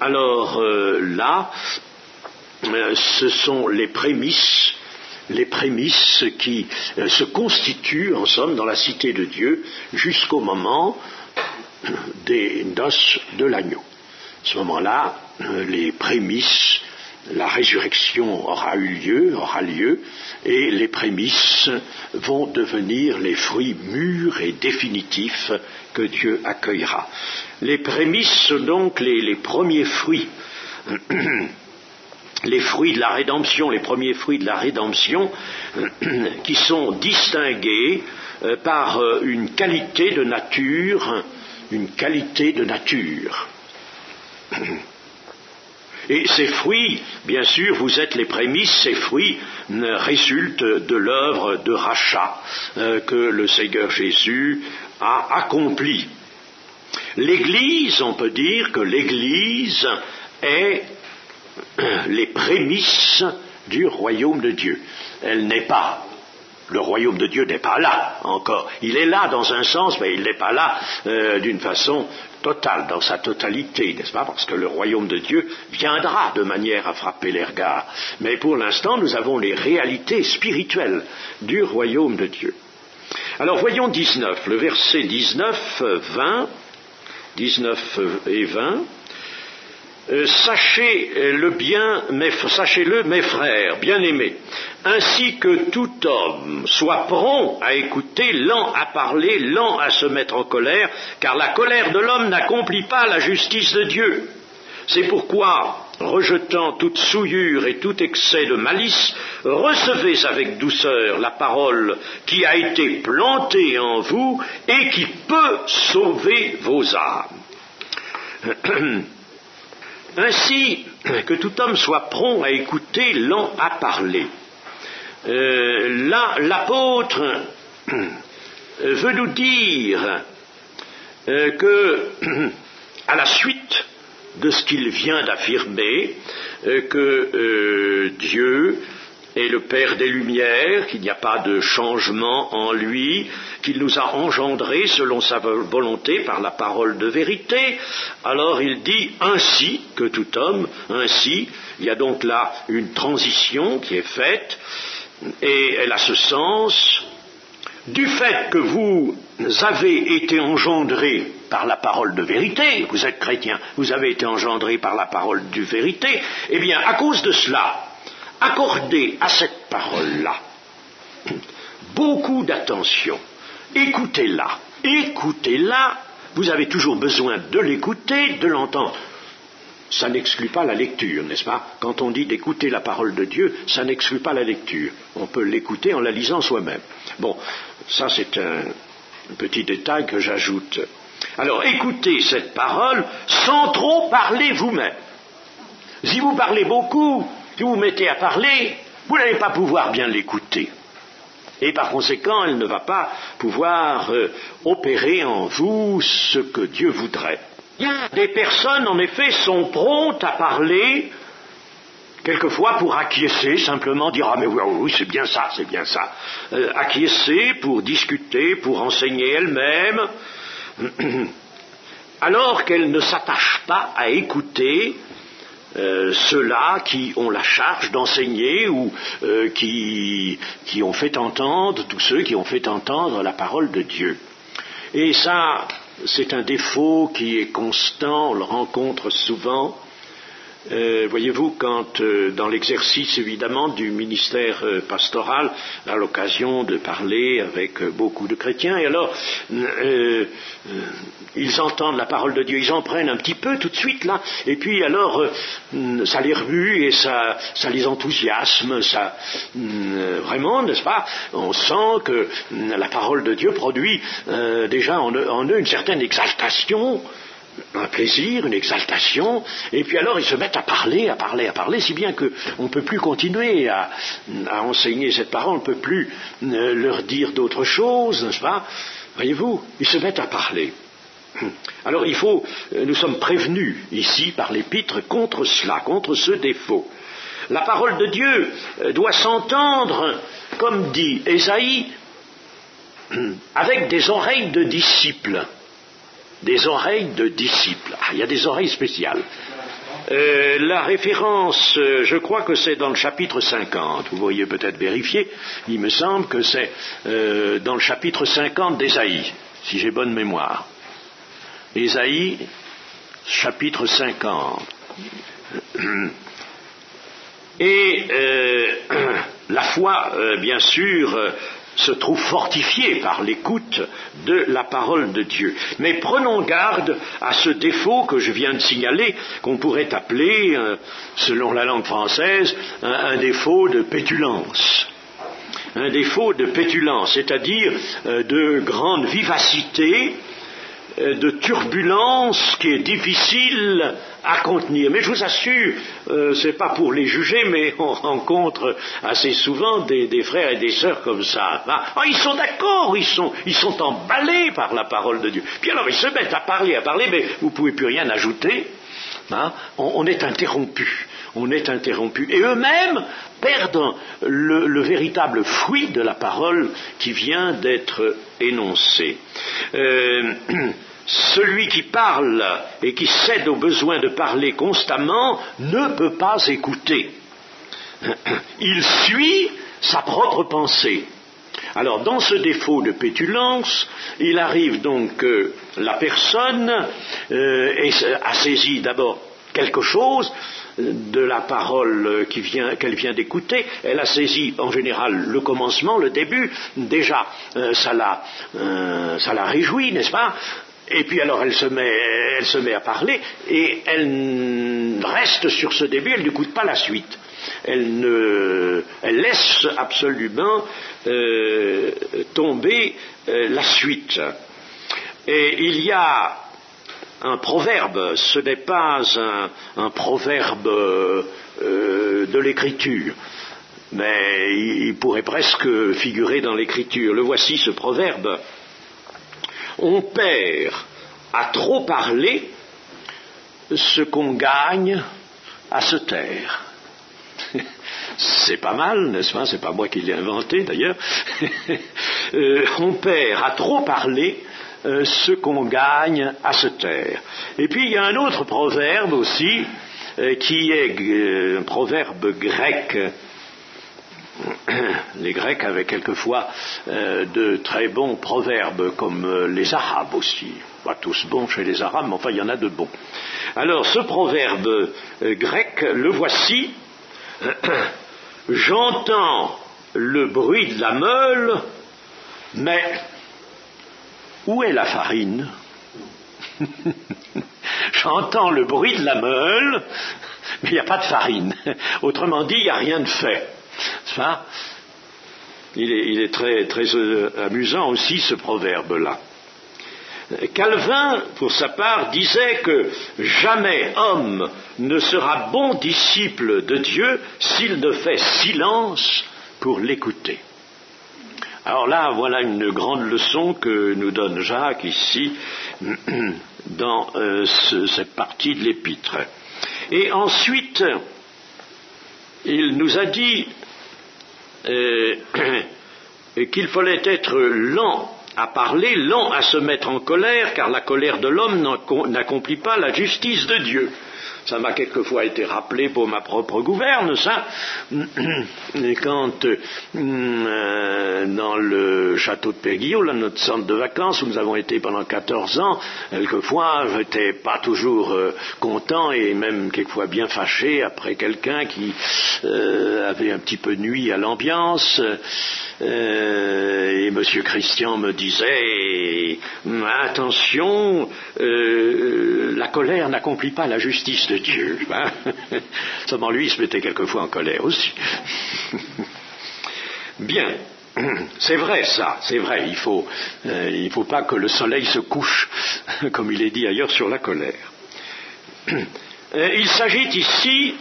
alors là, ce sont les prémices les prémices qui se constituent, en somme, dans la cité de Dieu jusqu'au moment des noces de l'agneau. À ce moment-là, les prémices, la résurrection aura lieu, et les prémices vont devenir les fruits mûrs et définitifs que Dieu accueillera. Les prémices sont donc les premiers fruits, les fruits de la rédemption, les premiers fruits de la rédemption, qui sont distingués par une qualité de nature. Et ces fruits, bien sûr, vous êtes les prémices, ces fruits résultent de l'œuvre de rachat que le Seigneur Jésus a accomplie. L'Église, on peut dire que l'Église est les prémices du royaume de Dieu. Le royaume de Dieu n'est pas là encore. Il est là dans un sens, mais il n'est pas là d'une façon totale, dans sa totalité, n'est-ce pas? Parce que le royaume de Dieu viendra de manière à frapper les regards. Mais pour l'instant, nous avons les réalités spirituelles du royaume de Dieu. Alors voyons 19, le verset 19 et 20. Sachez-le, mes frères, bien-aimés, ainsi que tout homme soit prompt à écouter, lent à parler, lent à se mettre en colère, car la colère de l'homme n'accomplit pas la justice de Dieu. C'est pourquoi, rejetant toute souillure et tout excès de malice, recevez avec douceur la parole qui a été plantée en vous et qui peut sauver vos âmes. Ainsi que tout homme soit prompt à écouter, lent à parler. Là, l'apôtre veut nous dire que, à la suite de ce qu'il vient d'affirmer, que Dieu est le Père des Lumières, qu'il n'y a pas de changement en lui, qu'il nous a engendrés selon sa volonté par la parole de vérité. Alors il dit ainsi que tout homme, ainsi, il y a donc là une transition qui est faite, et elle a ce sens, du fait que vous avez été engendrés par la parole de vérité, vous êtes chrétien, vous avez été engendrés par la parole de vérité, eh bien à cause de cela, accordez à cette parole-là beaucoup d'attention. Écoutez-la, vous avez toujours besoin de l'écouter, de l'entendre. Ça n'exclut pas la lecture, n'est-ce pas? Quand on dit d'écouter la parole de Dieu, ça n'exclut pas la lecture. On peut l'écouter en la lisant soi-même. Bon, ça c'est un petit détail que j'ajoute. Alors écoutez cette parole sans trop parler vous-même. Si vous parlez beaucoup, si vous vous mettez à parler, vous n'allez pas pouvoir bien l'écouter. Et par conséquent, elle ne va pas pouvoir opérer en vous ce que Dieu voudrait. Des personnes, en effet, sont promptes à parler, quelquefois pour acquiescer, simplement dire « Ah mais oui, c'est bien ça. » Acquiescer pour discuter, pour enseigner elle-même, alors qu'elle ne s'attache pas à écouter ceux-là qui ont la charge d'enseigner ou qui ont fait entendre, tous ceux qui ont fait entendre la parole de Dieu. Et ça, c'est un défaut qui est constant, on le rencontre souvent. Voyez-vous, quand dans l'exercice évidemment du ministère pastoral, à l'occasion de parler avec beaucoup de chrétiens, et alors ils entendent la parole de Dieu, ils en prennent un petit peu tout de suite là, et puis alors ça les remue et ça les enthousiasme, ça vraiment, n'est-ce pas? On sent que la parole de Dieu produit déjà en eux une certaine exaltation, un plaisir, une exaltation, et puis alors ils se mettent à parler, si bien qu'on ne peut plus continuer à enseigner cette parole, on ne peut plus leur dire d'autre chose, n'est-ce pas? Voyez-vous, ils se mettent à parler. Alors nous sommes prévenus ici par l'épître contre cela, contre ce défaut. La parole de Dieu doit s'entendre, comme dit Ésaïe, avec des oreilles de disciples. Des oreilles de disciples. Ah, il y a des oreilles spéciales. La référence, je crois que c'est dans le chapitre 50, vous pourriez peut-être vérifier, il me semble que c'est dans le chapitre 50 d'Ésaïe, si j'ai bonne mémoire. Ésaïe, chapitre 50. Et la foi, bien sûr, se trouve fortifiée par l'écoute de la parole de Dieu. Mais prenons garde à ce défaut que je viens de signaler, qu'on pourrait appeler, selon la langue française, un défaut de pétulance. Un défaut de pétulance, c'est-à-dire de grande vivacité, de turbulence qui est difficile à contenir. Mais je vous assure, c'est pas pour les juger, mais on rencontre assez souvent des frères et des sœurs comme ça. Ils sont d'accord, ils sont emballés par la parole de Dieu. Puis alors ils se mettent à parler, mais vous pouvez plus rien ajouter. On est interrompu. On est interrompu. Et eux-mêmes perdent le véritable fruit de la parole qui vient d'être énoncée. Celui qui parle et qui cède au besoin de parler constamment ne peut pas écouter. Il suit sa propre pensée. Alors, dans ce défaut de pétulance, il arrive donc que la personne a saisi d'abord quelque chose de la parole qu'elle vient d'écouter. Elle a saisi en général le commencement, le début. Déjà, ça la réjouit, n'est-ce pas? Et puis alors elle se met à parler et elle reste sur ce début, elle n'écoute pas la suite. Elle laisse absolument tomber la suite. Et il y a un proverbe, ce n'est pas un proverbe de l'écriture, mais il pourrait presque figurer dans l'écriture. Le voici, ce proverbe. On perd à trop parler ce qu'on gagne à se taire. C'est pas mal, n'est-ce pas? C'est pas moi qui l'ai inventé d'ailleurs. On perd à trop parler ce qu'on gagne à se taire. Et puis il y a un autre proverbe aussi, qui est un proverbe grec. Les Grecs avaient quelquefois de très bons proverbes, comme les Arabes aussi. Pas tous bons chez les Arabes, mais enfin il y en a de bons. Alors ce proverbe grec, le voici. J'entends le bruit de la meule, mais où est la farine? J'entends le bruit de la meule, mais il n'y a pas de farine. Autrement dit, il n'y a rien de fait. Ça, il est très, très amusant aussi ce proverbe-là. Calvin, pour sa part, disait que jamais homme ne sera bon disciple de Dieu s'il ne fait silence pour l'écouter. Alors là, voilà une grande leçon que nous donne Jacques ici dans cette partie de l'épître. Et ensuite, il nous a dit qu'il fallait être lent à parler, lent à se mettre en colère, car la colère de l'homme n'accomplit pas la justice de Dieu. Ça m'a quelquefois été rappelé pour ma propre gouverne, ça, quand dans le château de Péguillot, là, notre centre de vacances, où nous avons été pendant 14 ans, quelquefois, j'étais pas toujours content et même quelquefois bien fâché après quelqu'un qui avait un petit peu nui à l'ambiance. Et M. Christian me disait attention, la colère n'accomplit pas la justice de Dieu. Seulement lui, il se mettait quelquefois en colère aussi. Bien, c'est vrai ça, c'est vrai, il faut pas que le soleil se couche, comme il est dit ailleurs, sur la colère. Il s'agit ici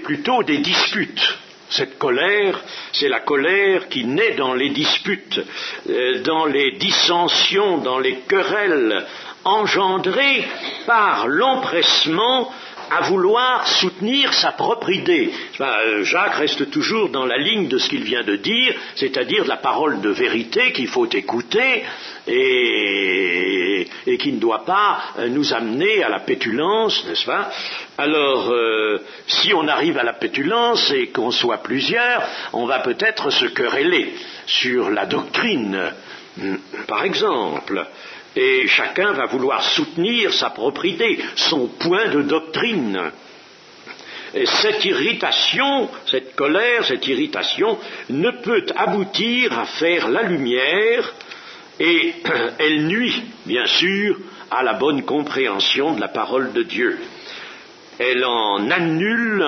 plutôt des disputes. Cette colère, c'est la colère qui naît dans les disputes, dans les dissensions, dans les querelles, engendrées par l'empressement à vouloir soutenir sa propre idée. Jacques reste toujours dans la ligne de ce qu'il vient de dire, c'est-à-dire de la parole de vérité qu'il faut écouter, et et qui ne doit pas nous amener à la pétulance, n'est-ce pas? Alors, si on arrive à la pétulance et qu'on soit plusieurs, on va peut-être se quereller sur la doctrine, par exemple, et chacun va vouloir soutenir sa propre idée, son point de doctrine. Et cette irritation, cette colère, cette irritation ne peut aboutir à faire la lumière, et elle nuit, bien sûr, à la bonne compréhension de la parole de Dieu. Elle en annule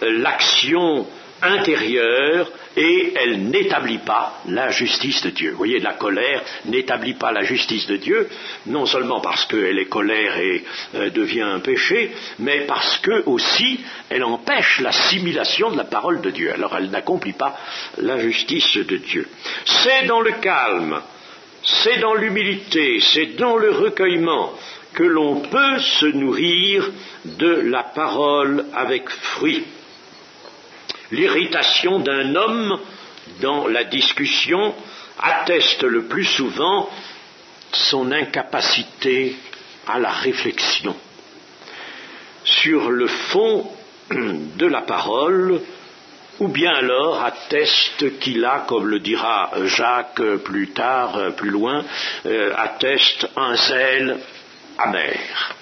l'action intérieure et elle n'établit pas la justice de Dieu. Vous voyez, la colère n'établit pas la justice de Dieu, non seulement parce qu'elle est colère et devient un péché, mais parce que aussi elle empêche l'assimilation de la parole de Dieu. Alors elle n'accomplit pas la justice de Dieu. C'est dans le calme, c'est dans l'humilité, c'est dans le recueillement que l'on peut se nourrir de la parole avec fruit. L'irritation d'un homme dans la discussion atteste le plus souvent son incapacité à la réflexion sur le fond de la parole, ou bien alors atteste qu'il a, comme le dira Jacques plus tard, plus loin, atteste un zèle amer.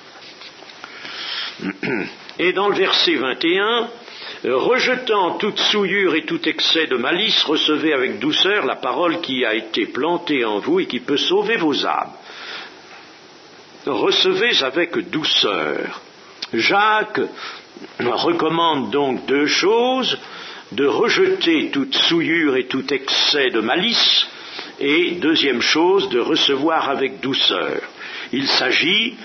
Et dans le verset 21, rejetant toute souillure et tout excès de malice, recevez avec douceur la parole qui a été plantée en vous et qui peut sauver vos âmes. Recevez avec douceur. Jacques recommande donc deux choses: de rejeter toute souillure et tout excès de malice, et deuxième chose, de recevoir avec douceur. Il s'agit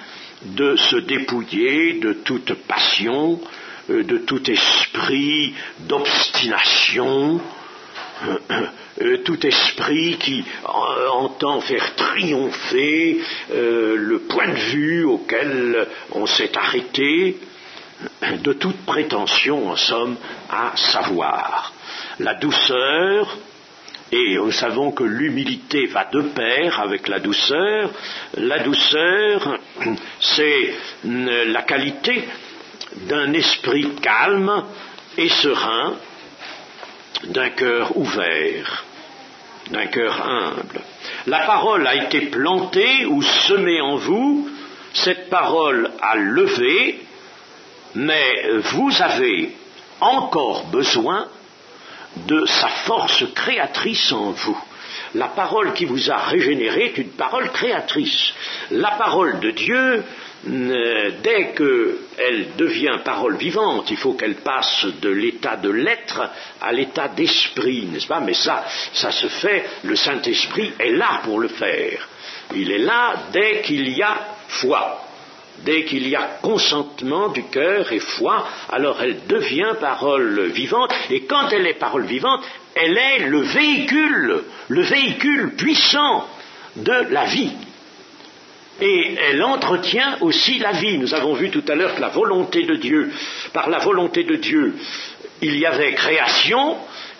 de se dépouiller de toute passion, de tout esprit d'obstination, tout esprit qui entend faire triompher le point de vue auquel on s'est arrêté, de toute prétention, en somme, à savoir. La douceur, et nous savons que l'humilité va de pair avec la douceur, c'est la qualité d'un esprit calme et serein, d'un cœur ouvert, d'un cœur humble. La parole a été plantée ou semée en vous, cette parole a levé, mais vous avez encore besoin de sa force créatrice en vous. La parole qui vous a régénéré est une parole créatrice. La parole de Dieu, dès qu'elle devient parole vivante, il faut qu'elle passe de l'état de l'être à l'état d'esprit, n'est-ce pas? Mais ça se fait, le Saint-Esprit est là pour le faire. Il est là dès qu'il y a foi. Dès qu'il y a consentement du cœur et foi, alors elle devient parole vivante, et quand elle est parole vivante, elle est le véhicule puissant de la vie. Et elle entretient aussi la vie. Nous avons vu tout à l'heure que la volonté de Dieu, par la volonté de Dieu, il y avait création,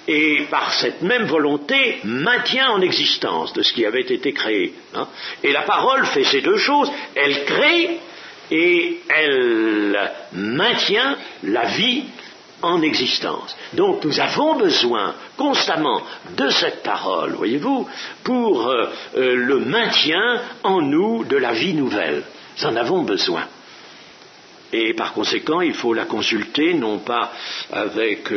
et par cette même volonté, maintien en existence de ce qui avait été créé. Et la parole fait ces deux choses, elle crée et elle maintient la vie en existence. Donc nous avons besoin constamment de cette parole, voyez-vous, pour le maintien en nous de la vie nouvelle. Nous en avons besoin. Et par conséquent, il faut la consulter, non pas avec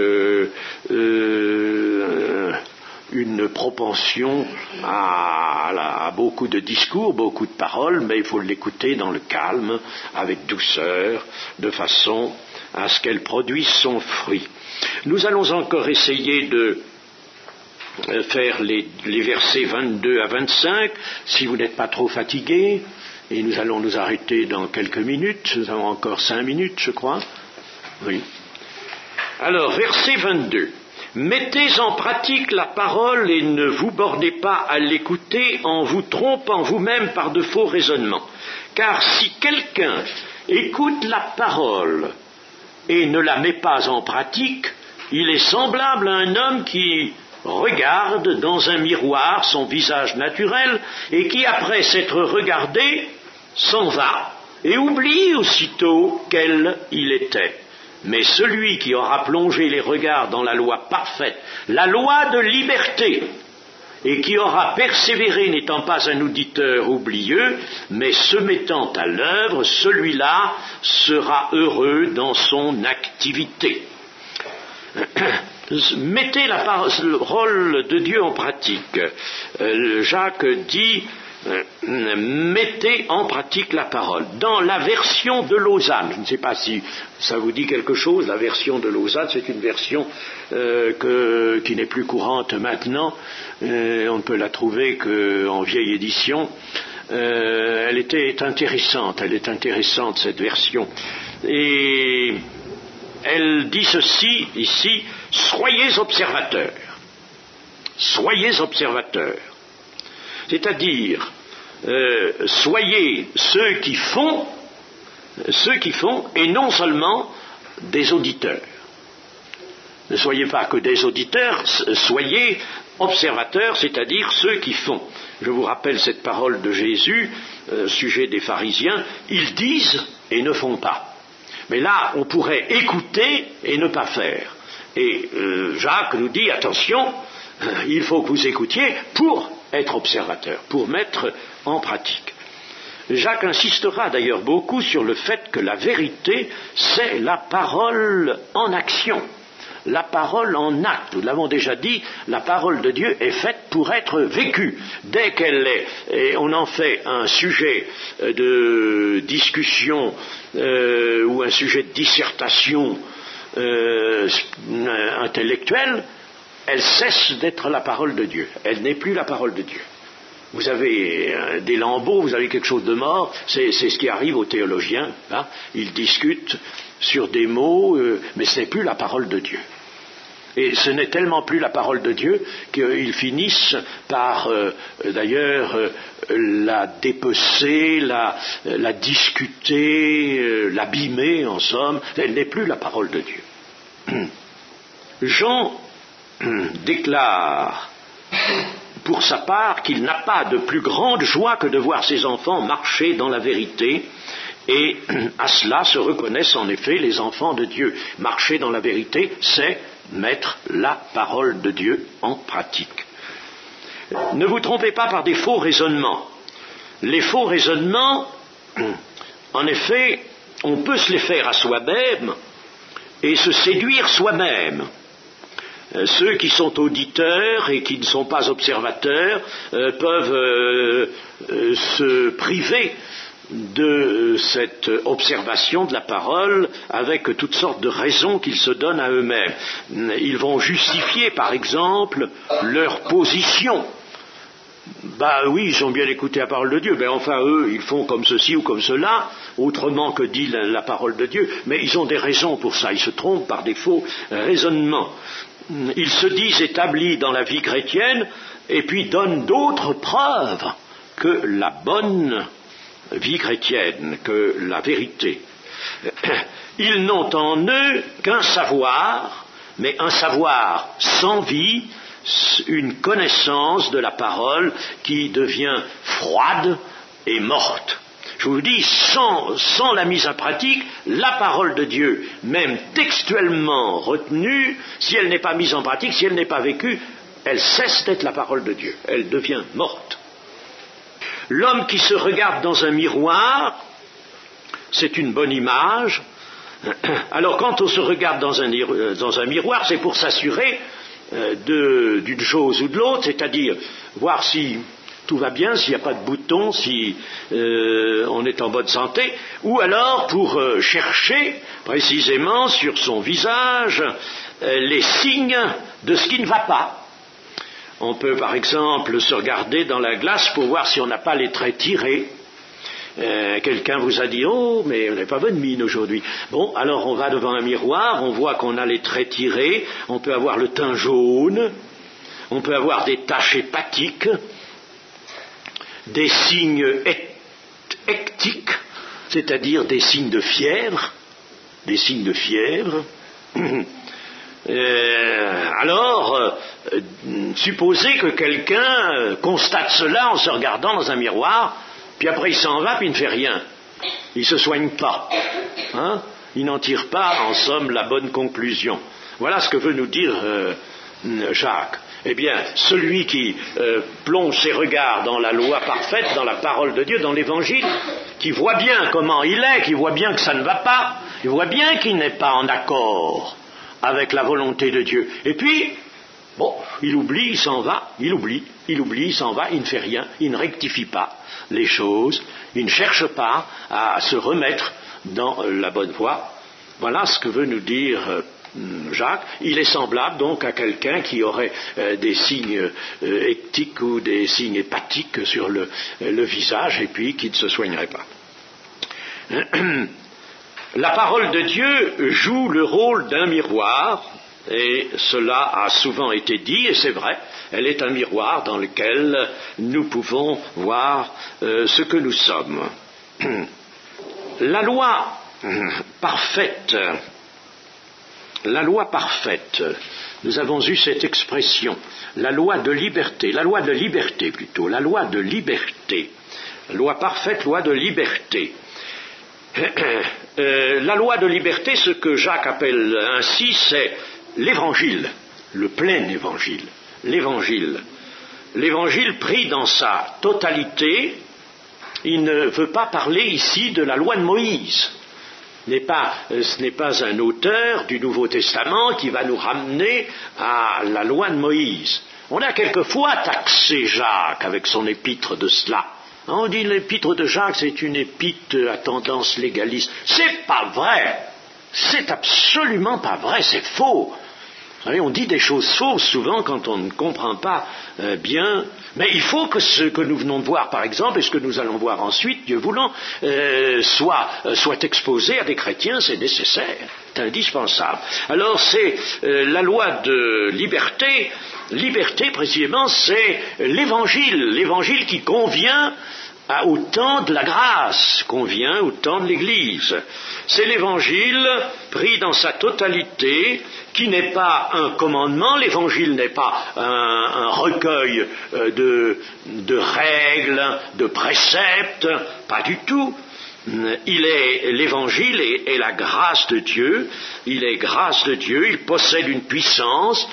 une propension à beaucoup de discours, beaucoup de paroles, mais il faut l'écouter dans le calme, avec douceur, de façon à ce qu'elle produise son fruit. Nous allons encore essayer de faire les versets 22 à 25, si vous n'êtes pas trop fatigués, et nous allons nous arrêter dans quelques minutes. Nous avons encore 5 minutes, je crois. Oui. Alors, verset 22. Mettez en pratique la parole et ne vous bornez pas à l'écouter en vous trompant vous-même par de faux raisonnements. Car si quelqu'un écoute la parole et ne la met pas en pratique, il est semblable à un homme qui regarde dans un miroir son visage naturel et qui, après s'être regardé, s'en va et oublie aussitôt quel il était. Mais celui qui aura plongé les regards dans la loi parfaite, la loi de liberté, et qui aura persévéré n'étant pas un auditeur oublieux, mais se mettant à l'œuvre, celui-là sera heureux dans son activité. Mettez la parole de Dieu en pratique. Jacques dit mettez en pratique la parole. Dans la version de Lausanne, je ne sais pas si ça vous dit quelque chose, la version de Lausanne, c'est une version qui n'est plus courante maintenant, on ne peut la trouver qu'en vieille édition. Elle est intéressante cette version. Et elle dit ceci ici, soyez observateurs. Soyez observateurs. C'est-à-dire, soyez ceux qui font, et non seulement des auditeurs. Ne soyez pas que des auditeurs, soyez observateurs, c'est-à-dire ceux qui font. Je vous rappelle cette parole de Jésus, sujet des pharisiens, ils disent et ne font pas. Mais là, on pourrait écouter et ne pas faire. Et Jacques nous dit, attention, il faut que vous écoutiez pour être observateur, pour mettre en pratique. Jacques insistera d'ailleurs beaucoup sur le fait que la vérité, c'est la parole en action, la parole en acte. Nous l'avons déjà dit, la parole de Dieu est faite pour être vécue. Dès qu'elle est, et on en fait un sujet de discussion ou un sujet de dissertation intellectuelle, elle cesse d'être la parole de Dieu. Elle n'est plus la parole de Dieu. Vous avez des lambeaux, vous avez quelque chose de mort, c'est ce qui arrive aux théologiens. Hein. Ils discutent sur des mots, mais ce n'est plus la parole de Dieu. Et ce n'est tellement plus la parole de Dieu qu'ils finissent par, d'ailleurs, la dépecer, la discuter, l'abîmer, en somme. Elle n'est plus la parole de Dieu. Jean déclare pour sa part qu'il n'a pas de plus grande joie que de voir ses enfants marcher dans la vérité, et à cela se reconnaissent en effet les enfants de Dieu. Marcher dans la vérité, c'est mettre la parole de Dieu en pratique. Ne vous trompez pas par des faux raisonnements. Les faux raisonnements, en effet, on peut se les faire à soi-même et se séduire soi-même. Ceux qui sont auditeurs et qui ne sont pas observateurs peuvent se priver de cette observation de la parole avec toutes sortes de raisons qu'ils se donnent à eux-mêmes. Ils vont justifier, par exemple, leur position. Oui, ils ont bien écouté la parole de Dieu, mais enfin eux, ils font comme ceci ou comme cela, autrement que dit la parole de Dieu, mais ils ont des raisons pour ça, ils se trompent par des faux raisonnements. Ils se disent établis dans la vie chrétienne et puis donnent d'autres preuves que la bonne vie chrétienne, que la vérité. Ils n'ont en eux qu'un savoir, mais un savoir sans vie, une connaissance de la parole qui devient froide et morte. Je vous dis, sans la mise en pratique, la parole de Dieu, même textuellement retenue, si elle n'est pas mise en pratique, si elle n'est pas vécue, elle cesse d'être la parole de Dieu. Elle devient morte. L'homme qui se regarde dans un miroir, c'est une bonne image. Alors quand on se regarde dans un miroir, c'est pour s'assurer d'une chose ou de l'autre, c'est-à-dire voir si tout va bien, s'il n'y a pas de boutons, si on est en bonne santé, ou alors pour chercher précisément sur son visage les signes de ce qui ne va pas. On peut par exemple se regarder dans la glace pour voir si on n'a pas les traits tirés. Quelqu'un vous a dit « Oh, mais on n'est pas bonne mine aujourd'hui ». Bon, alors on va devant un miroir, on voit qu'on a les traits tirés, on peut avoir le teint jaune, on peut avoir des taches hépatiques, des signes hectiques, c'est-à-dire des signes de fièvre, Alors, supposez que quelqu'un constate cela en se regardant dans un miroir, puis après il s'en va, puis il ne fait rien. Il ne se soigne pas. Hein? Il n'en tire pas, en somme, la bonne conclusion. Voilà ce que veut nous dire Jacques. Eh bien, celui qui plonge ses regards dans la loi parfaite, dans la parole de Dieu, dans l'Évangile, qui voit bien comment il est, qui voit bien que ça ne va pas, il voit bien qu'il n'est pas en accord avec la volonté de Dieu. Et puis, bon, il oublie, il s'en va, il oublie, il s'en va, il ne fait rien, il ne rectifie pas les choses, il ne cherche pas à se remettre dans la bonne voie. Voilà ce que veut nous dire Jacques. Il est semblable donc à quelqu'un qui aurait des signes hectiques ou des signes hépatiques sur le visage et puis qui ne se soignerait pas. La parole de Dieu joue le rôle d'un miroir, et cela a souvent été dit, et c'est vrai, elle est un miroir dans lequel nous pouvons voir ce que nous sommes. La loi parfaite, nous avons eu cette expression, la loi de liberté plutôt, la loi de liberté, loi parfaite, loi de liberté. La loi de liberté, ce que Jacques appelle ainsi, c'est l'évangile, le plein évangile, l'évangile. L'évangile pris dans sa totalité, il ne veut pas parler ici de la loi de Moïse. Ce n'est pas un auteur du Nouveau Testament qui va nous ramener à la loi de Moïse. On a quelquefois taxé Jacques avec son épître de cela. On dit l'épître de Jacques, c'est une épître à tendance légaliste. C'est pas vrai. C'est absolument pas vrai, c'est faux. Vous savez, on dit des choses fausses souvent quand on ne comprend pas bien. Mais il faut que ce que nous venons de voir, par exemple, et ce que nous allons voir ensuite, Dieu voulant, soit exposé à des chrétiens, c'est nécessaire, c'est indispensable. Alors c'est la loi de liberté. Liberté, précisément, c'est l'évangile qui convient au temps de la grâce, convient au temps de l'Église. C'est l'évangile pris dans sa totalité, qui n'est pas un commandement, l'évangile n'est pas un recueil de règles, de préceptes, pas du tout. L'évangile est la grâce de Dieu, il est grâce de Dieu, il possède une puissance,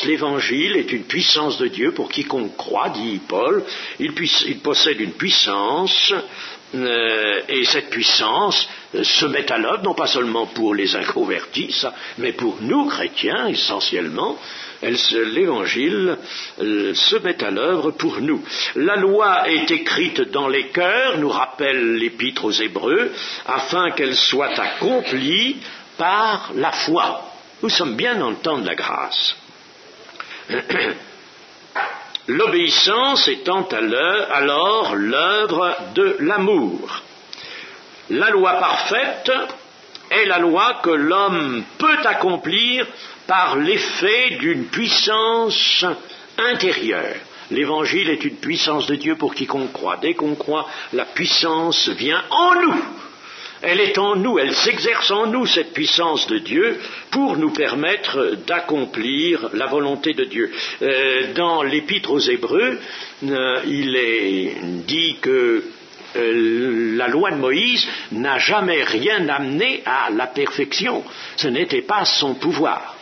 l'évangile est une puissance de Dieu pour quiconque croit, dit Paul, il possède une puissance, et cette puissance se met à l'œuvre, non pas seulement pour les inconvertis, mais pour nous chrétiens essentiellement. L'évangile se met à l'œuvre pour nous. La loi est écrite dans les cœurs, nous rappelle l'épître aux Hébreux, afin qu'elle soit accomplie par la foi. Nous sommes bien dans le temps de la grâce. L'obéissance étant alors l'œuvre de l'amour. La loi parfaite est la loi que l'homme peut accomplir par l'effet d'une puissance intérieure. L'évangile est une puissance de Dieu pour quiconque croit. Dès qu'on croit, la puissance vient en nous. Elle est en nous, elle s'exerce en nous, cette puissance de Dieu, pour nous permettre d'accomplir la volonté de Dieu. Dans l'Épître aux Hébreux, il est dit que la loi de Moïse n'a jamais rien amené à la perfection. Ce n'était pas son pouvoir.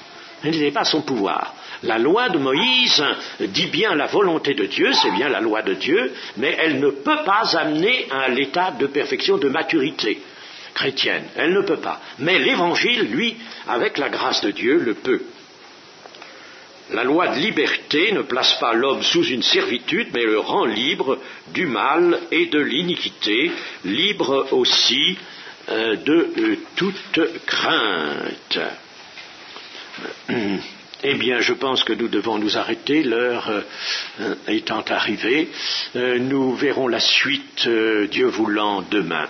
La loi de Moïse dit bien la volonté de Dieu, c'est bien la loi de Dieu, mais elle ne peut pas amener à l'état de perfection, de maturité chrétienne. Elle ne peut pas. Mais l'Évangile, lui, avec la grâce de Dieu, le peut. La loi de liberté ne place pas l'homme sous une servitude, mais le rend libre du mal et de l'iniquité, libre aussi de toute crainte. Eh bien, je pense que nous devons nous arrêter, l'heure étant arrivée. Nous verrons la suite, Dieu voulant, demain.